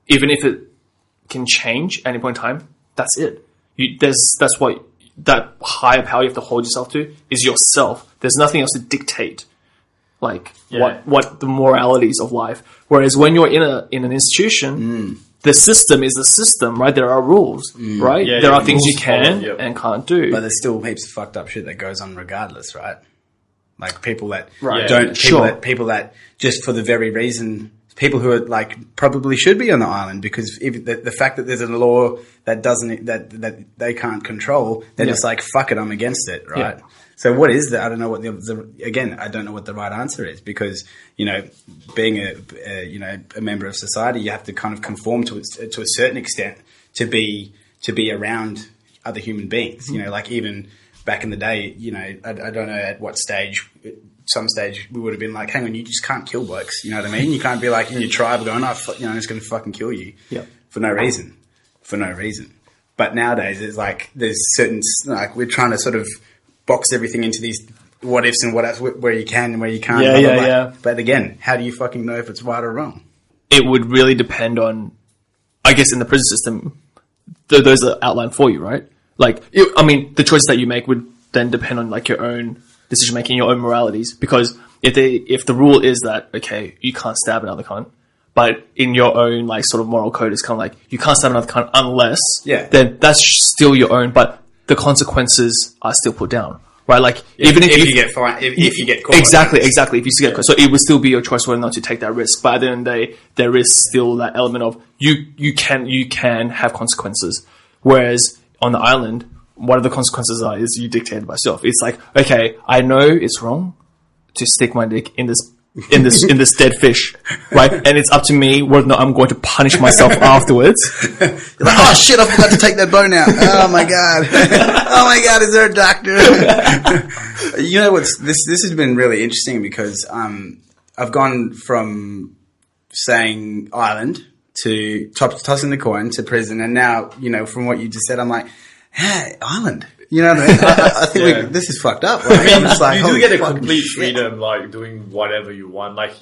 even if it can change at any point in time, that's it. That's what that higher power you have to hold yourself to is yourself. There's nothing else to dictate, like what the moralities of life. Whereas when you're in an institution, the system is the system, right? There are rules, right? Yeah, there are yeah, things you rules can follow, yep. and can't do. But there's still heaps of fucked up shit that goes on regardless, right? Like people that Right. don't, Sure. people that just for the very reason, people who are like probably should be on the island because if the fact that there's a law that doesn't that they can't control, they're just like fuck it, I'm against it, right? Yeah. So what is that? I don't know what again, I don't know what the right answer is because being a member of society, you have to kind of conform to a certain extent to be around other human beings. Like even back in the day, I don't know at what stage. Some stage we would have been like, hang on, you just can't kill blokes. You know what I mean? You can't be like in your tribe going, I'm just going to fucking kill you for no reason. But nowadays it's like there's certain, like we're trying to sort of box everything into these what ifs and what ifs where you can and where you can't. Yeah, blah, blah, yeah, blah. yeah. But again, how do you fucking know if it's right or wrong? It would really depend on, I guess, in the prison system, those are outlined for you, right? Like, the choices that you make would then depend on like your own decision making, your own moralities. Because if the rule is that okay, you can't stab another cunt, but in your own like sort of moral code, it's kind of like you can't stab another cunt unless, then that's still your own. But the consequences are still put down, right? Like even if you get fined, if you get caught, exactly. If you get caught, so it would still be your choice whether or not to take that risk. But at the end of the day, there is still that element of you can have consequences. Whereas on the island, one of the consequences is you dictate it by yourself. It's like, okay, I know it's wrong to stick my dick in this dead fish, right? And it's up to me whether or not I'm going to punish myself afterwards. You're like, oh shit, I forgot to take that bone out. Oh my god. Oh my god, is there a doctor? This has been really interesting because I've gone from saying island to tossing the coin to prison, and now, from what you just said, I'm like, hey, island. You know what I mean? I think this is fucked up. Right? I'm just like, you do get a fucking complete shit. freedom, like doing whatever you want. Like, as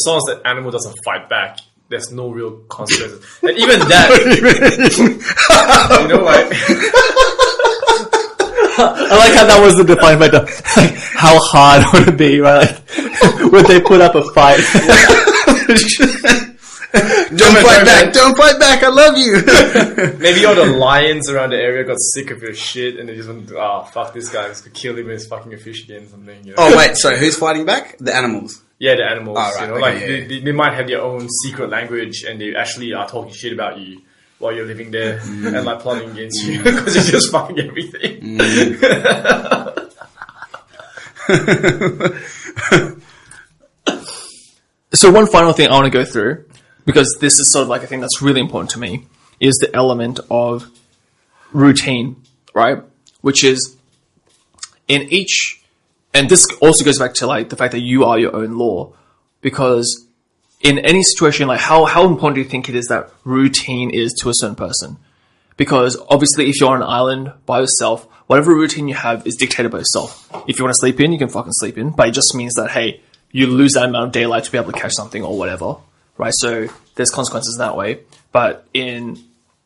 long as the animal doesn't fight back, there's no real consequences. And even that, like. I like how that was the defined factor. Like, how hard would it be, right? Like, would they put up a fight? Don't fight back, I love you. Maybe all the lions around the area got sick of your shit and they just went, fuck this guy, let's kill him and he's fucking a fish again or something. Oh wait, sorry, who's fighting back? The animals. Yeah, the animals. Oh, right. Okay, they might have their own secret language and they actually are talking shit about you while you're living there and like plotting against you because you're just fucking everything. So one final thing I want to go through, because this is sort of like a thing that's really important to me, is the element of routine, right? Which is in each, and this also goes back to like the fact that you are your own law, because in any situation, like how important do you think it is that routine is to a certain person? Because obviously if you're on an island by yourself, whatever routine you have is dictated by yourself. If you want to sleep in, you can fucking sleep in, but it just means that, hey, you lose that amount of daylight to be able to catch something or whatever, right? So there's consequences in that way. But in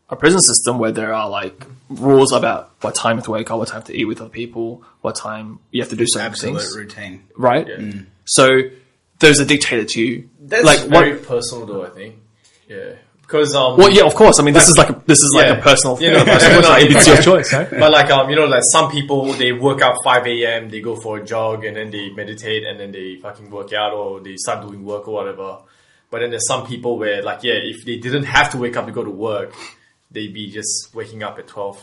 a prison system where there are like rules about what time to wake up, what time to eat with other people, what time you have to do certain things. Absolute routine. Right? Yeah. So those are dictated to you. That's like very personal, though. I think. Yeah. Because well, yeah, of course. I mean, this is like a personal thing. It's your choice, right? But like like some people, they work out 5 a.m. They go for a jog and then they meditate and then they fucking work out or they start doing work or whatever. But then there's some people where like if they didn't have to wake up to go to work, they'd be just waking up at 12,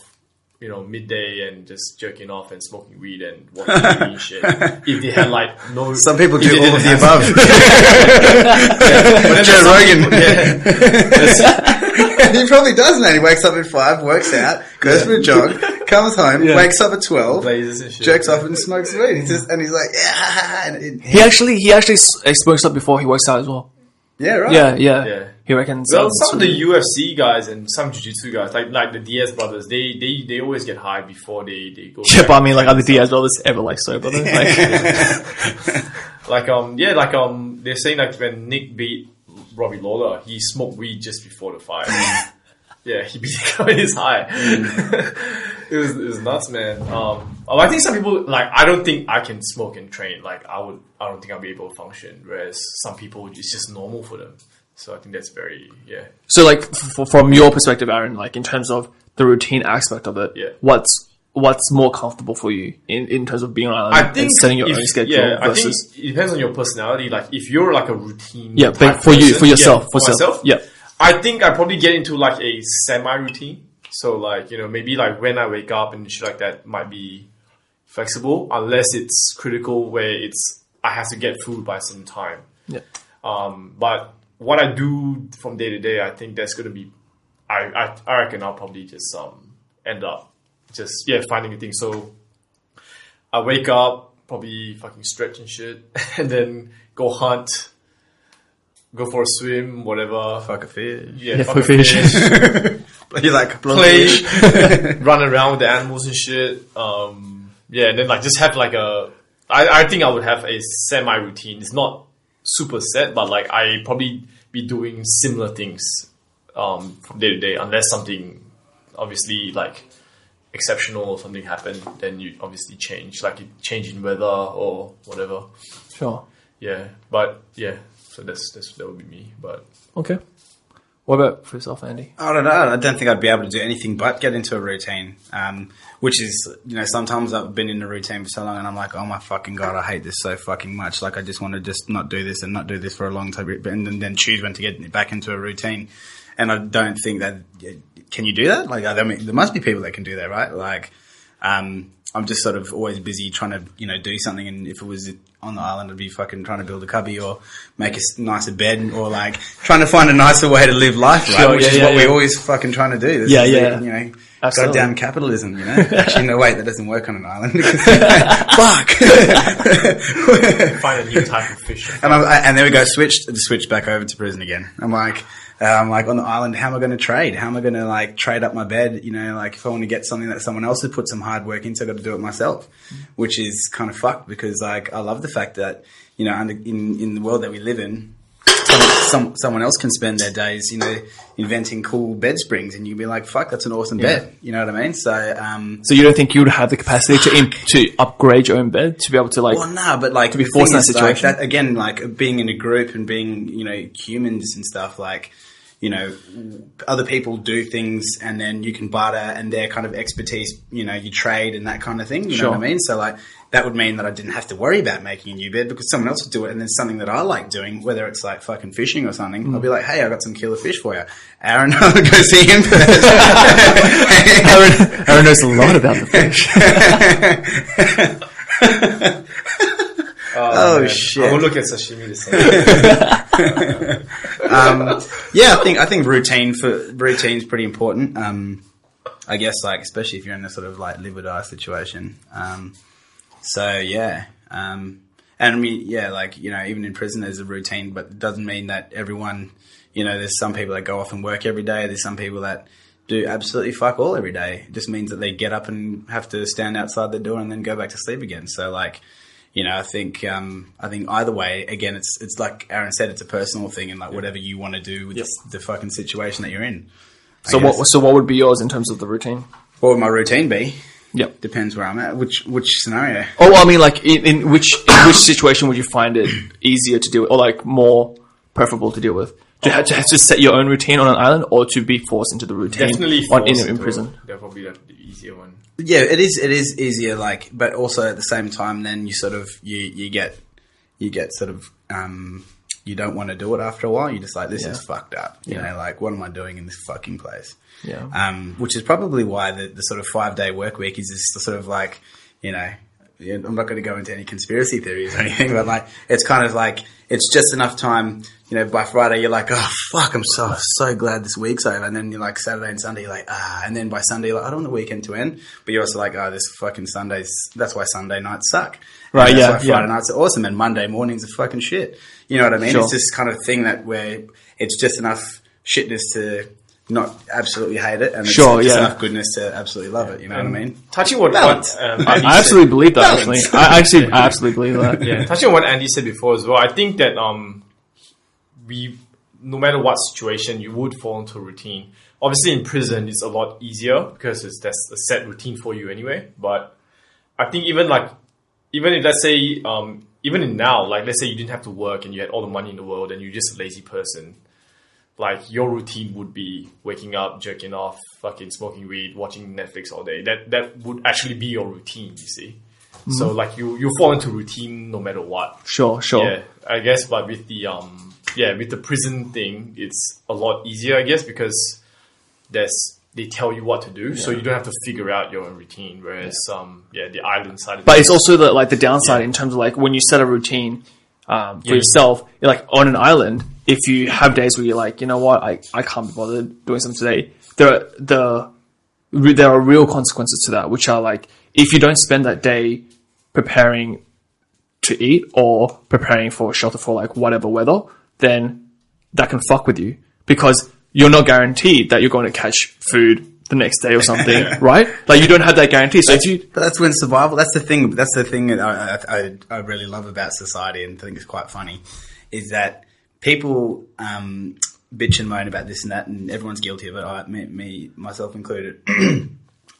midday and just jerking off and smoking weed and watching TV and shit. If they had like no... Some people do all of the above. Joe Rogan. He probably does, man. He wakes up at 5, works out, goes for a jog, comes home, wakes up at 12, jerks off and smokes weed. He's like, yeah. He actually smokes up before he works out as well. Yeah, right. Yeah. He reckons. Well, some of the UFC guys and some jiu-jitsu guys, like the Diaz brothers, they always get high before they go. Yeah, but I mean, like, are the Diaz brothers ever like sober? Like, they're saying like when Nick beat Robbie Lawler, he smoked weed just before the fight. Yeah, he beat him in his high. It was nuts, man. I think some people like. I don't think I can smoke and train. Like I don't think I'll be able to function. Whereas some people, it's just normal for them. So I think that's very So like from your perspective, Aaron, like in terms of the routine aspect of it, what's more comfortable for you in terms of being on island and setting your own schedule versus? I think it depends on your personality. Like if you're like a routine, for yourself, myself, I think I probably get into like a semi-routine. So like, maybe like when I wake up and shit like that might be flexible unless it's critical where I have to get food by some time. Yeah. But what I do from day to day, I think that's going to be, I reckon I'll probably just end up just finding a thing. So I wake up, probably fucking stretch and shit, and then go hunt. Go for a swim, whatever. Fuck a fish. Yeah, fuck a fish. You like play, run around with the animals and shit. And then like just have like I think I would have a semi-routine. It's not super set, but like I probably be doing similar things from day to day, unless something obviously like exceptional or something happened, then you obviously change, like change in weather or whatever. Sure. Yeah, but so that would be me. But okay. What about for yourself, Andy? I don't know. I don't think I'd be able to do anything but get into a routine, which is, sometimes I've been in a routine for so long and I'm like, oh my fucking God, I hate this so fucking much. Like, I just want to just not do this and not do this for a long time and then choose when to get back into a routine. And I don't think that, can you do that? Like, I mean, there must be people that can do that, right? Like, I'm just sort of always busy trying to, do something. And if it was on the island, I'd be fucking trying to build a cubby or make a nicer bed or like trying to find a nicer way to live life, right? Which is what we're always fucking trying to do. This is goddamn capitalism, Actually, no, wait, that doesn't work on an island. Fuck. Find a new type of fish. And there we go, switch back over to prison again. I'm like on the island, how am I going to trade? How am I going to like trade up my bed? Like if I want to get something that someone else has put some hard work into, I've got to do it myself, which is kind of fucked because like I love the fact that, in the world that we live in, someone else can spend their days, inventing cool bed springs and you'd be like, fuck, that's an awesome bed. You know what I mean? So you don't think you would have the capacity to upgrade your own bed to be able to like... Well, no, but like... To be forced in that situation? Like that, again, like being in a group and being, humans and stuff like... other people do things and then you can barter and their kind of expertise, you trade and that kind of thing. You know what I mean? So like that would mean that I didn't have to worry about making a new bed because someone else would do it and then something that I like doing, whether it's like fucking fishing or something, I'll be like, hey, I got some killer fish for you. Aaron, I'll go see him first. Aaron knows a lot about the fish. Oh shit! I will look at sashimi the same. I think routine's pretty important. I guess like especially if you're in a sort of like live or die situation. And I mean even in prison there's a routine, but it doesn't mean that everyone. There's some people that go off and work every day. There's some people that do absolutely fuck all every day. It just means that they get up and have to stand outside the door and then go back to sleep again. So like. I think either way, again, it's like Aaron said, it's a personal thing, and like whatever you want to do with the fucking situation that you're in. So what would be yours in terms of the routine? What would my routine be? Yep. Depends where I'm at. Which scenario? Oh, well, I mean, like in which situation would you find it easier to deal with, or like more preferable to deal with? Do you have to set your own routine on an island, or to be forced into the routine Definitely in prison? That'll probably be the easier one. Yeah, it is easier. Like, but also at the same time, then you sort of you get sort of you don't want to do it after a while. You're just like, this is fucked up. You know, like, what am I doing in this fucking place? Yeah. Which is probably why the sort of 5-day work week is this sort of like, I'm not going to go into any conspiracy theories or anything, but like, it's kind of like, it's just enough time, by Friday you're like, oh fuck, I'm so glad this week's over. And then you're like, Saturday and Sunday, you're like, and then by Sunday, you're like, I don't want the weekend to end. But you're also like, oh, this fucking Sundays, that's why Sunday nights suck. Right, and that's why Friday nights are awesome and Monday mornings are fucking shit. You know what I mean? Sure. It's this kind of thing that where it's just enough shitness to not absolutely hate it, and it's just enough goodness to absolutely love it. You know what I mean? Touching what I absolutely believe that. Actually, I absolutely believe that. Yeah, touching on what Andy said before as well. I think that no matter what situation, you would fall into a routine. Obviously, in prison, it's a lot easier because that's a set routine for you anyway. But I think even if let's say even in now, like let's say you didn't have to work and you had all the money in the world and you're just a lazy person. Like, your routine would be waking up, jerking off, fucking smoking weed, watching Netflix all day. That would actually be your routine, you see. Mm-hmm. So, like, you fall into routine no matter what. Sure. Yeah, I guess, but with the prison thing, it's a lot easier, I guess, because they tell you what to do, so you don't have to figure out your own routine. Whereas, the island side of But it's also the downside in terms of, like, when you set a routine for yourself, you're like, on an island, if you have days where you're like, you know what, I can't be bothered doing something today, there are real consequences to that, which are like, if you don't spend that day preparing to eat or preparing for shelter for like whatever weather, then that can fuck with you, because you're not guaranteed that you're going to catch food the next day or something, right? Like, you don't have that guarantee. So but that's when survival. That's the thing that I really love about society, and think is quite funny, is that people bitch and moan about this and that, and everyone's guilty of it. Myself included.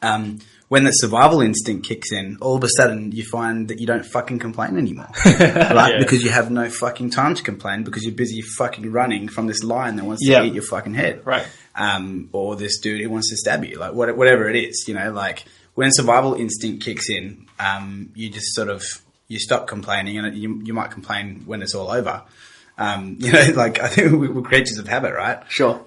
When the survival instinct kicks in, all of a sudden you find that you don't fucking complain anymore, right? Because you have no fucking time to complain, because you're busy fucking running from this lion that wants to eat your fucking head, right? Or this dude who wants to stab you, like whatever it is, like when survival instinct kicks in, you just sort of you stop complaining, and you might complain when it's all over. Like, I think we're creatures of habit, right? Sure.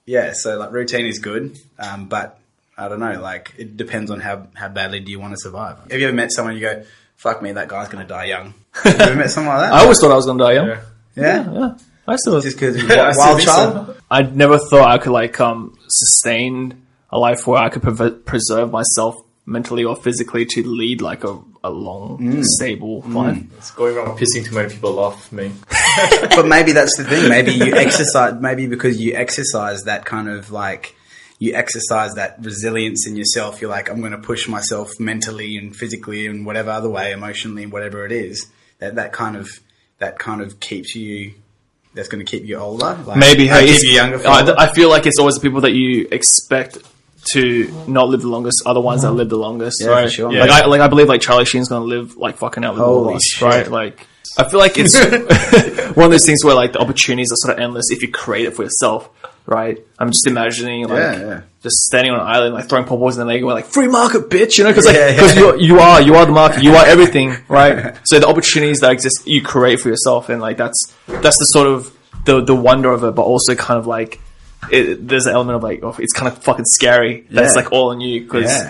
Yeah. So like routine is good, but I don't know, like, it depends on how badly do you want to survive. Have you ever met someone you go, fuck me, that guy's going to die young? Have you ever met someone like that? I always thought I was going to die young. Yeah? I still just because you're a wild child? I never thought I could, like, sustain a life where I could preserve myself mentally or physically to lead, like, a long, stable life. It's going around pissing too many people off me. But maybe that's the thing. Maybe because you exercise that kind of, like, you exercise that resilience in yourself. You're like, I'm going to push myself mentally and physically and whatever other way, emotionally, whatever it is. That kind of keeps you. That's going to keep you older. Like, maybe keep you younger. I feel like it's always the people that you expect to not live the longest are the ones that live the longest, right? For sure. Yeah. I believe like Charlie Sheen's going to live like fucking out with all of us, right? Like, I feel like it's one of those things where like the opportunities are sort of endless if you create it for yourself. Right, I'm just imagining like just standing on an island, like throwing popos in the leg, and we're like, "Free market, bitch!" Because you are the market, you are everything, right? So the opportunities that exist, you create for yourself, and like that's the sort of the wonder of it, but also kind of like there's an element of like, it's kind of fucking scary that it's like all on you, because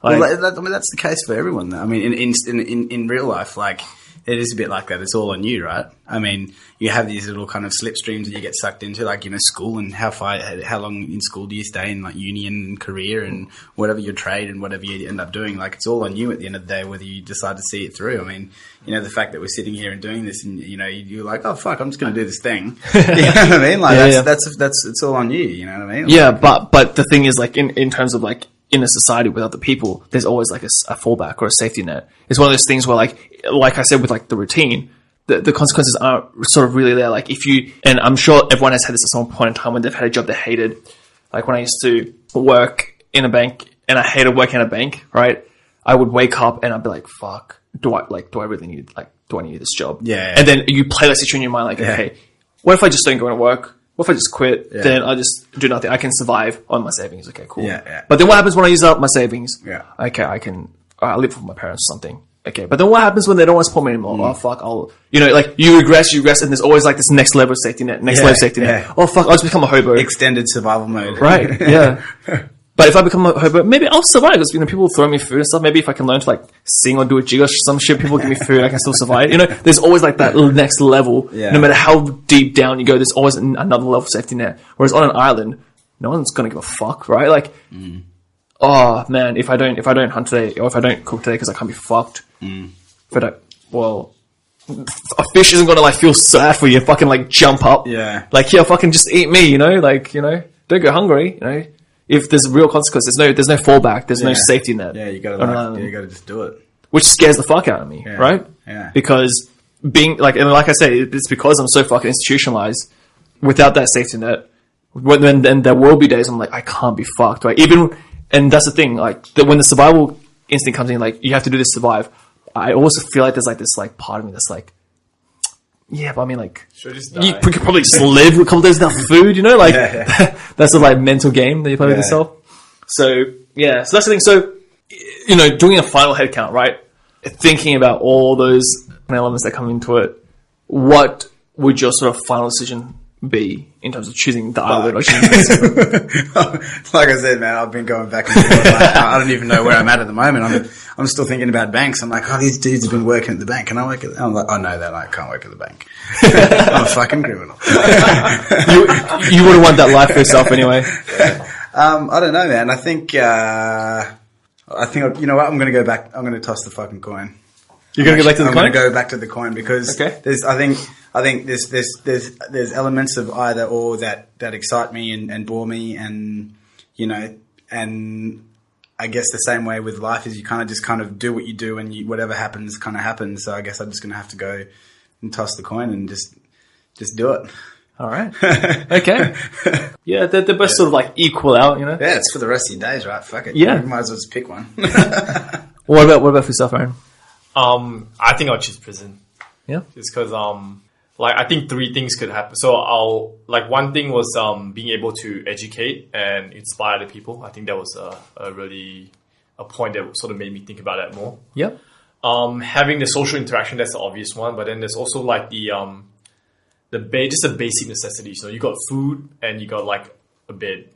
well, that's the case for everyone. Though. I mean, in real life, like. It is a bit like that. It's all on you, right? I mean, you have these little kind of slipstreams that you get sucked into, like, school, and how long in school do you stay in, like, uni and career and whatever your trade and whatever you end up doing. Like, it's all on you at the end of the day, whether you decide to see it through. I mean, the fact that we're sitting here and doing this, and, you're like, oh, fuck, I'm just going to do this thing. You know what I mean? Like, that's it's all on you, you know what I mean? Yeah, but the thing is, like, in terms of, like, in a society with other people, there's always like a fallback or a safety net. It's one of those things where like I said with like the routine, the consequences aren't sort of really there. Like if you, and I'm sure everyone has had this at some point in time when they've had a job they hated. Like when I used to work in a bank and I hated working at a bank, right? I would wake up and I'd be like, fuck, do I really need, like, do I need this job? Yeah. And then you play that situation in your mind, like, okay, what if I just don't go to work? What if I just quit? Yeah. Then I just do nothing. I can survive on my savings. Okay, cool. Yeah. But then what happens when I use up my savings? Yeah. Okay, I live with my parents or something. Okay, but then what happens when they don't want to support me anymore? Oh, fuck, like, you regress, and there's always like this next level of safety net, level of safety net. Oh, fuck, I'll just become a hobo. Extended survival mode. Right, yeah. But if I become a hobo, maybe I'll survive because, people throw me food and stuff. Maybe if I can learn to like sing or do a jig or some shit, people give me food, I can still survive. There's always like that next level. Yeah. No matter how deep down you go, there's always another level of safety net. Whereas on an island, no one's gonna give a fuck, right? Like, oh man, if I don't hunt today or if I don't cook today because I can't be fucked. If I don't, well, a fish isn't gonna like feel sad for you and fucking like jump up. Yeah. Like, here, fucking just eat me, don't go hungry, If there's real consequences, there's no fallback, there's no safety net. Yeah, you gotta just do it. Which scares the fuck out of me, right? Yeah. Because being like, and like I say, it's because I'm so fucking institutionalized. Without that safety net, then there will be days I'm like, I can't be fucked, right? And that's the thing, like, when the survival instinct comes in, like, you have to do this to survive. I also feel like there's like this like part of me that's like, yeah, but I mean, like, you could probably just live with a couple days without food, that's the like mental game that you play with yourself. So yeah, so that's the thing. So, doing a final head count, right? Thinking about all those elements that come into it, what would your sort of final decision be in terms of choosing the island or choosing the Like I said, man, I've been going back and forth. I don't even know where I'm at the moment. I'm still thinking about banks. I'm like, these dudes have been working at the bank. Can I work at the... I'm like, oh no, I can't work at the bank. I'm a fucking criminal. you wouldn't want that life for yourself anyway. I don't know, man. I think, you know what? I'm going to go back. I'm going to toss the fucking coin. You're going to go back to the coin? I'm going to go back to the coin because I think there's elements of either or that excite me and bore me, and and I guess the same way with life is you kind of do what you do, and whatever happens kind of happens. So I guess I'm just going to have to go and toss the coin and just do it. All right. Okay. Yeah, they're both sort of like equal out, Yeah, it's for the rest of your days, right? Fuck it. Yeah. You might as well just pick one. What about for yourself, Aaron? I think I'll choose prison. Yeah. Just because, I think three things could happen. So one thing was, being able to educate and inspire the people. I think that was a point that sort of made me think about that more. Yep. Having the social interaction, that's the obvious one. But then there's also like just the basic necessities. You got food and you got like a bed,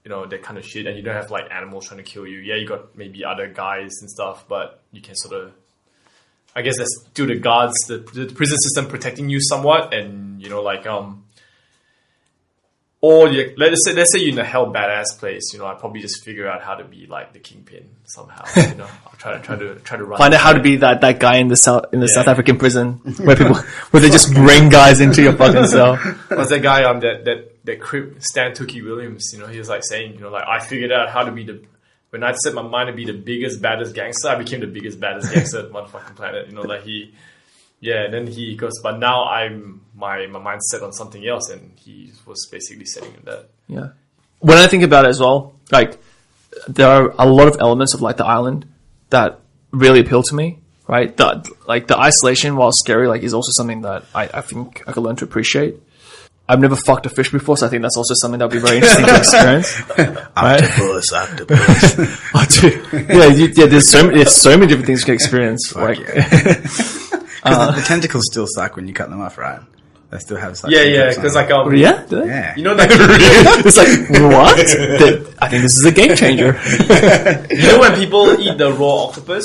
that kind of shit. And you don't have like animals trying to kill you. Yeah, you got maybe other guys and stuff, but you can sort of, I guess that's due to guards, the prison system protecting you somewhat, and let's say you're in a hell badass place, I'd probably just figure out how to be like the kingpin somehow. I'll try to run. Find out how to be that guy in the South African prison where they just bring guys into your fucking cell. What's that guy that crip Stan Tookie Williams? He was like saying, I figured out how to be when I set my mind to be the biggest, baddest gangster, I became the biggest, baddest gangster on the motherfucking planet. And then he goes, but now my mind's set on something else, and he was basically setting that. Yeah. When I think about it as well, like, there are a lot of elements of like the island that really appeal to me, right? The isolation, while scary, like, is also something that I think I could learn to appreciate. I've never fucked a fish before, so I think that's also something that would be very interesting to experience. Octopus. Yeah, there's so many different things you can experience. Fuck the tentacles still suck when you cut them off, right? They still have such. Yeah, because like do they? Yeah. It's like, what? I think this is a game changer. When people eat the raw octopus,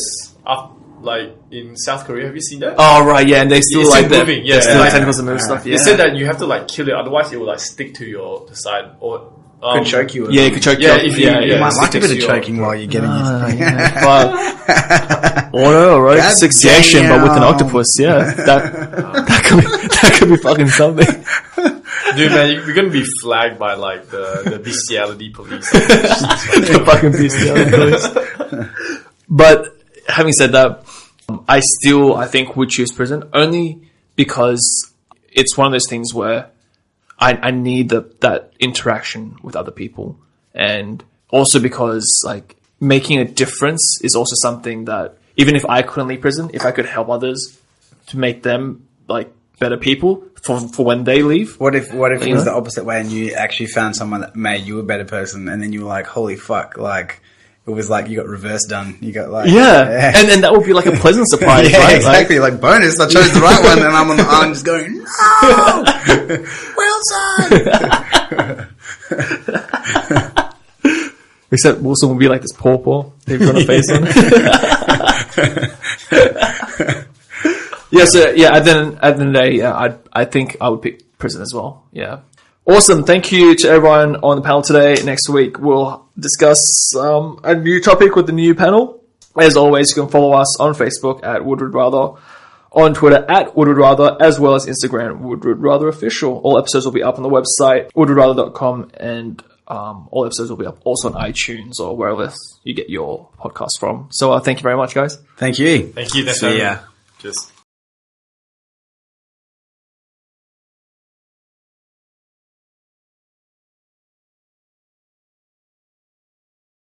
like in South Korea, have you seen that? Oh right, yeah, and they still it's like still moving. They still like tentacles and move stuff. Yeah. They said that you have to like kill it, otherwise it will like stick to the side or. Could choke you. Yeah, it could choke you. You might like a bit of choking while you're getting it. But oral asphyxiation, but with an octopus, yeah, that could be fucking something. Dude, man, we're gonna be flagged by like the bestiality police. The fucking bestiality police. But having said that, I think would choose prison only because it's one of those things where I need that interaction with other people, and also because like making a difference is also something that even if I couldn't leave prison, if I could help others to make them like better people for when they leave. What if it was the opposite way and you actually found someone that made you a better person, and then you were like, holy fuck, like it was like you got reverse done. You got like and that would be like a pleasant surprise, yeah, right? Exactly, like bonus. I chose the right one, and I'm on the island just going, no, Wilson. Except Wilson will be like this pawpaw they've got a face on. At the end of the day, I think I would pick prison as well. Yeah. Awesome. Thank you to everyone on the panel today. Next week, we'll discuss a new topic with the new panel. As always, you can follow us on Facebook at Woodward Rather, on Twitter at Woodward Rather, as well as Instagram, Woodward Rather Official. All episodes will be up on the website, woodwardrather.com, and all episodes will be up also on iTunes or wherever you get your podcast from. So thank you very much, guys. Thank you. Thank you. See ya. Cheers.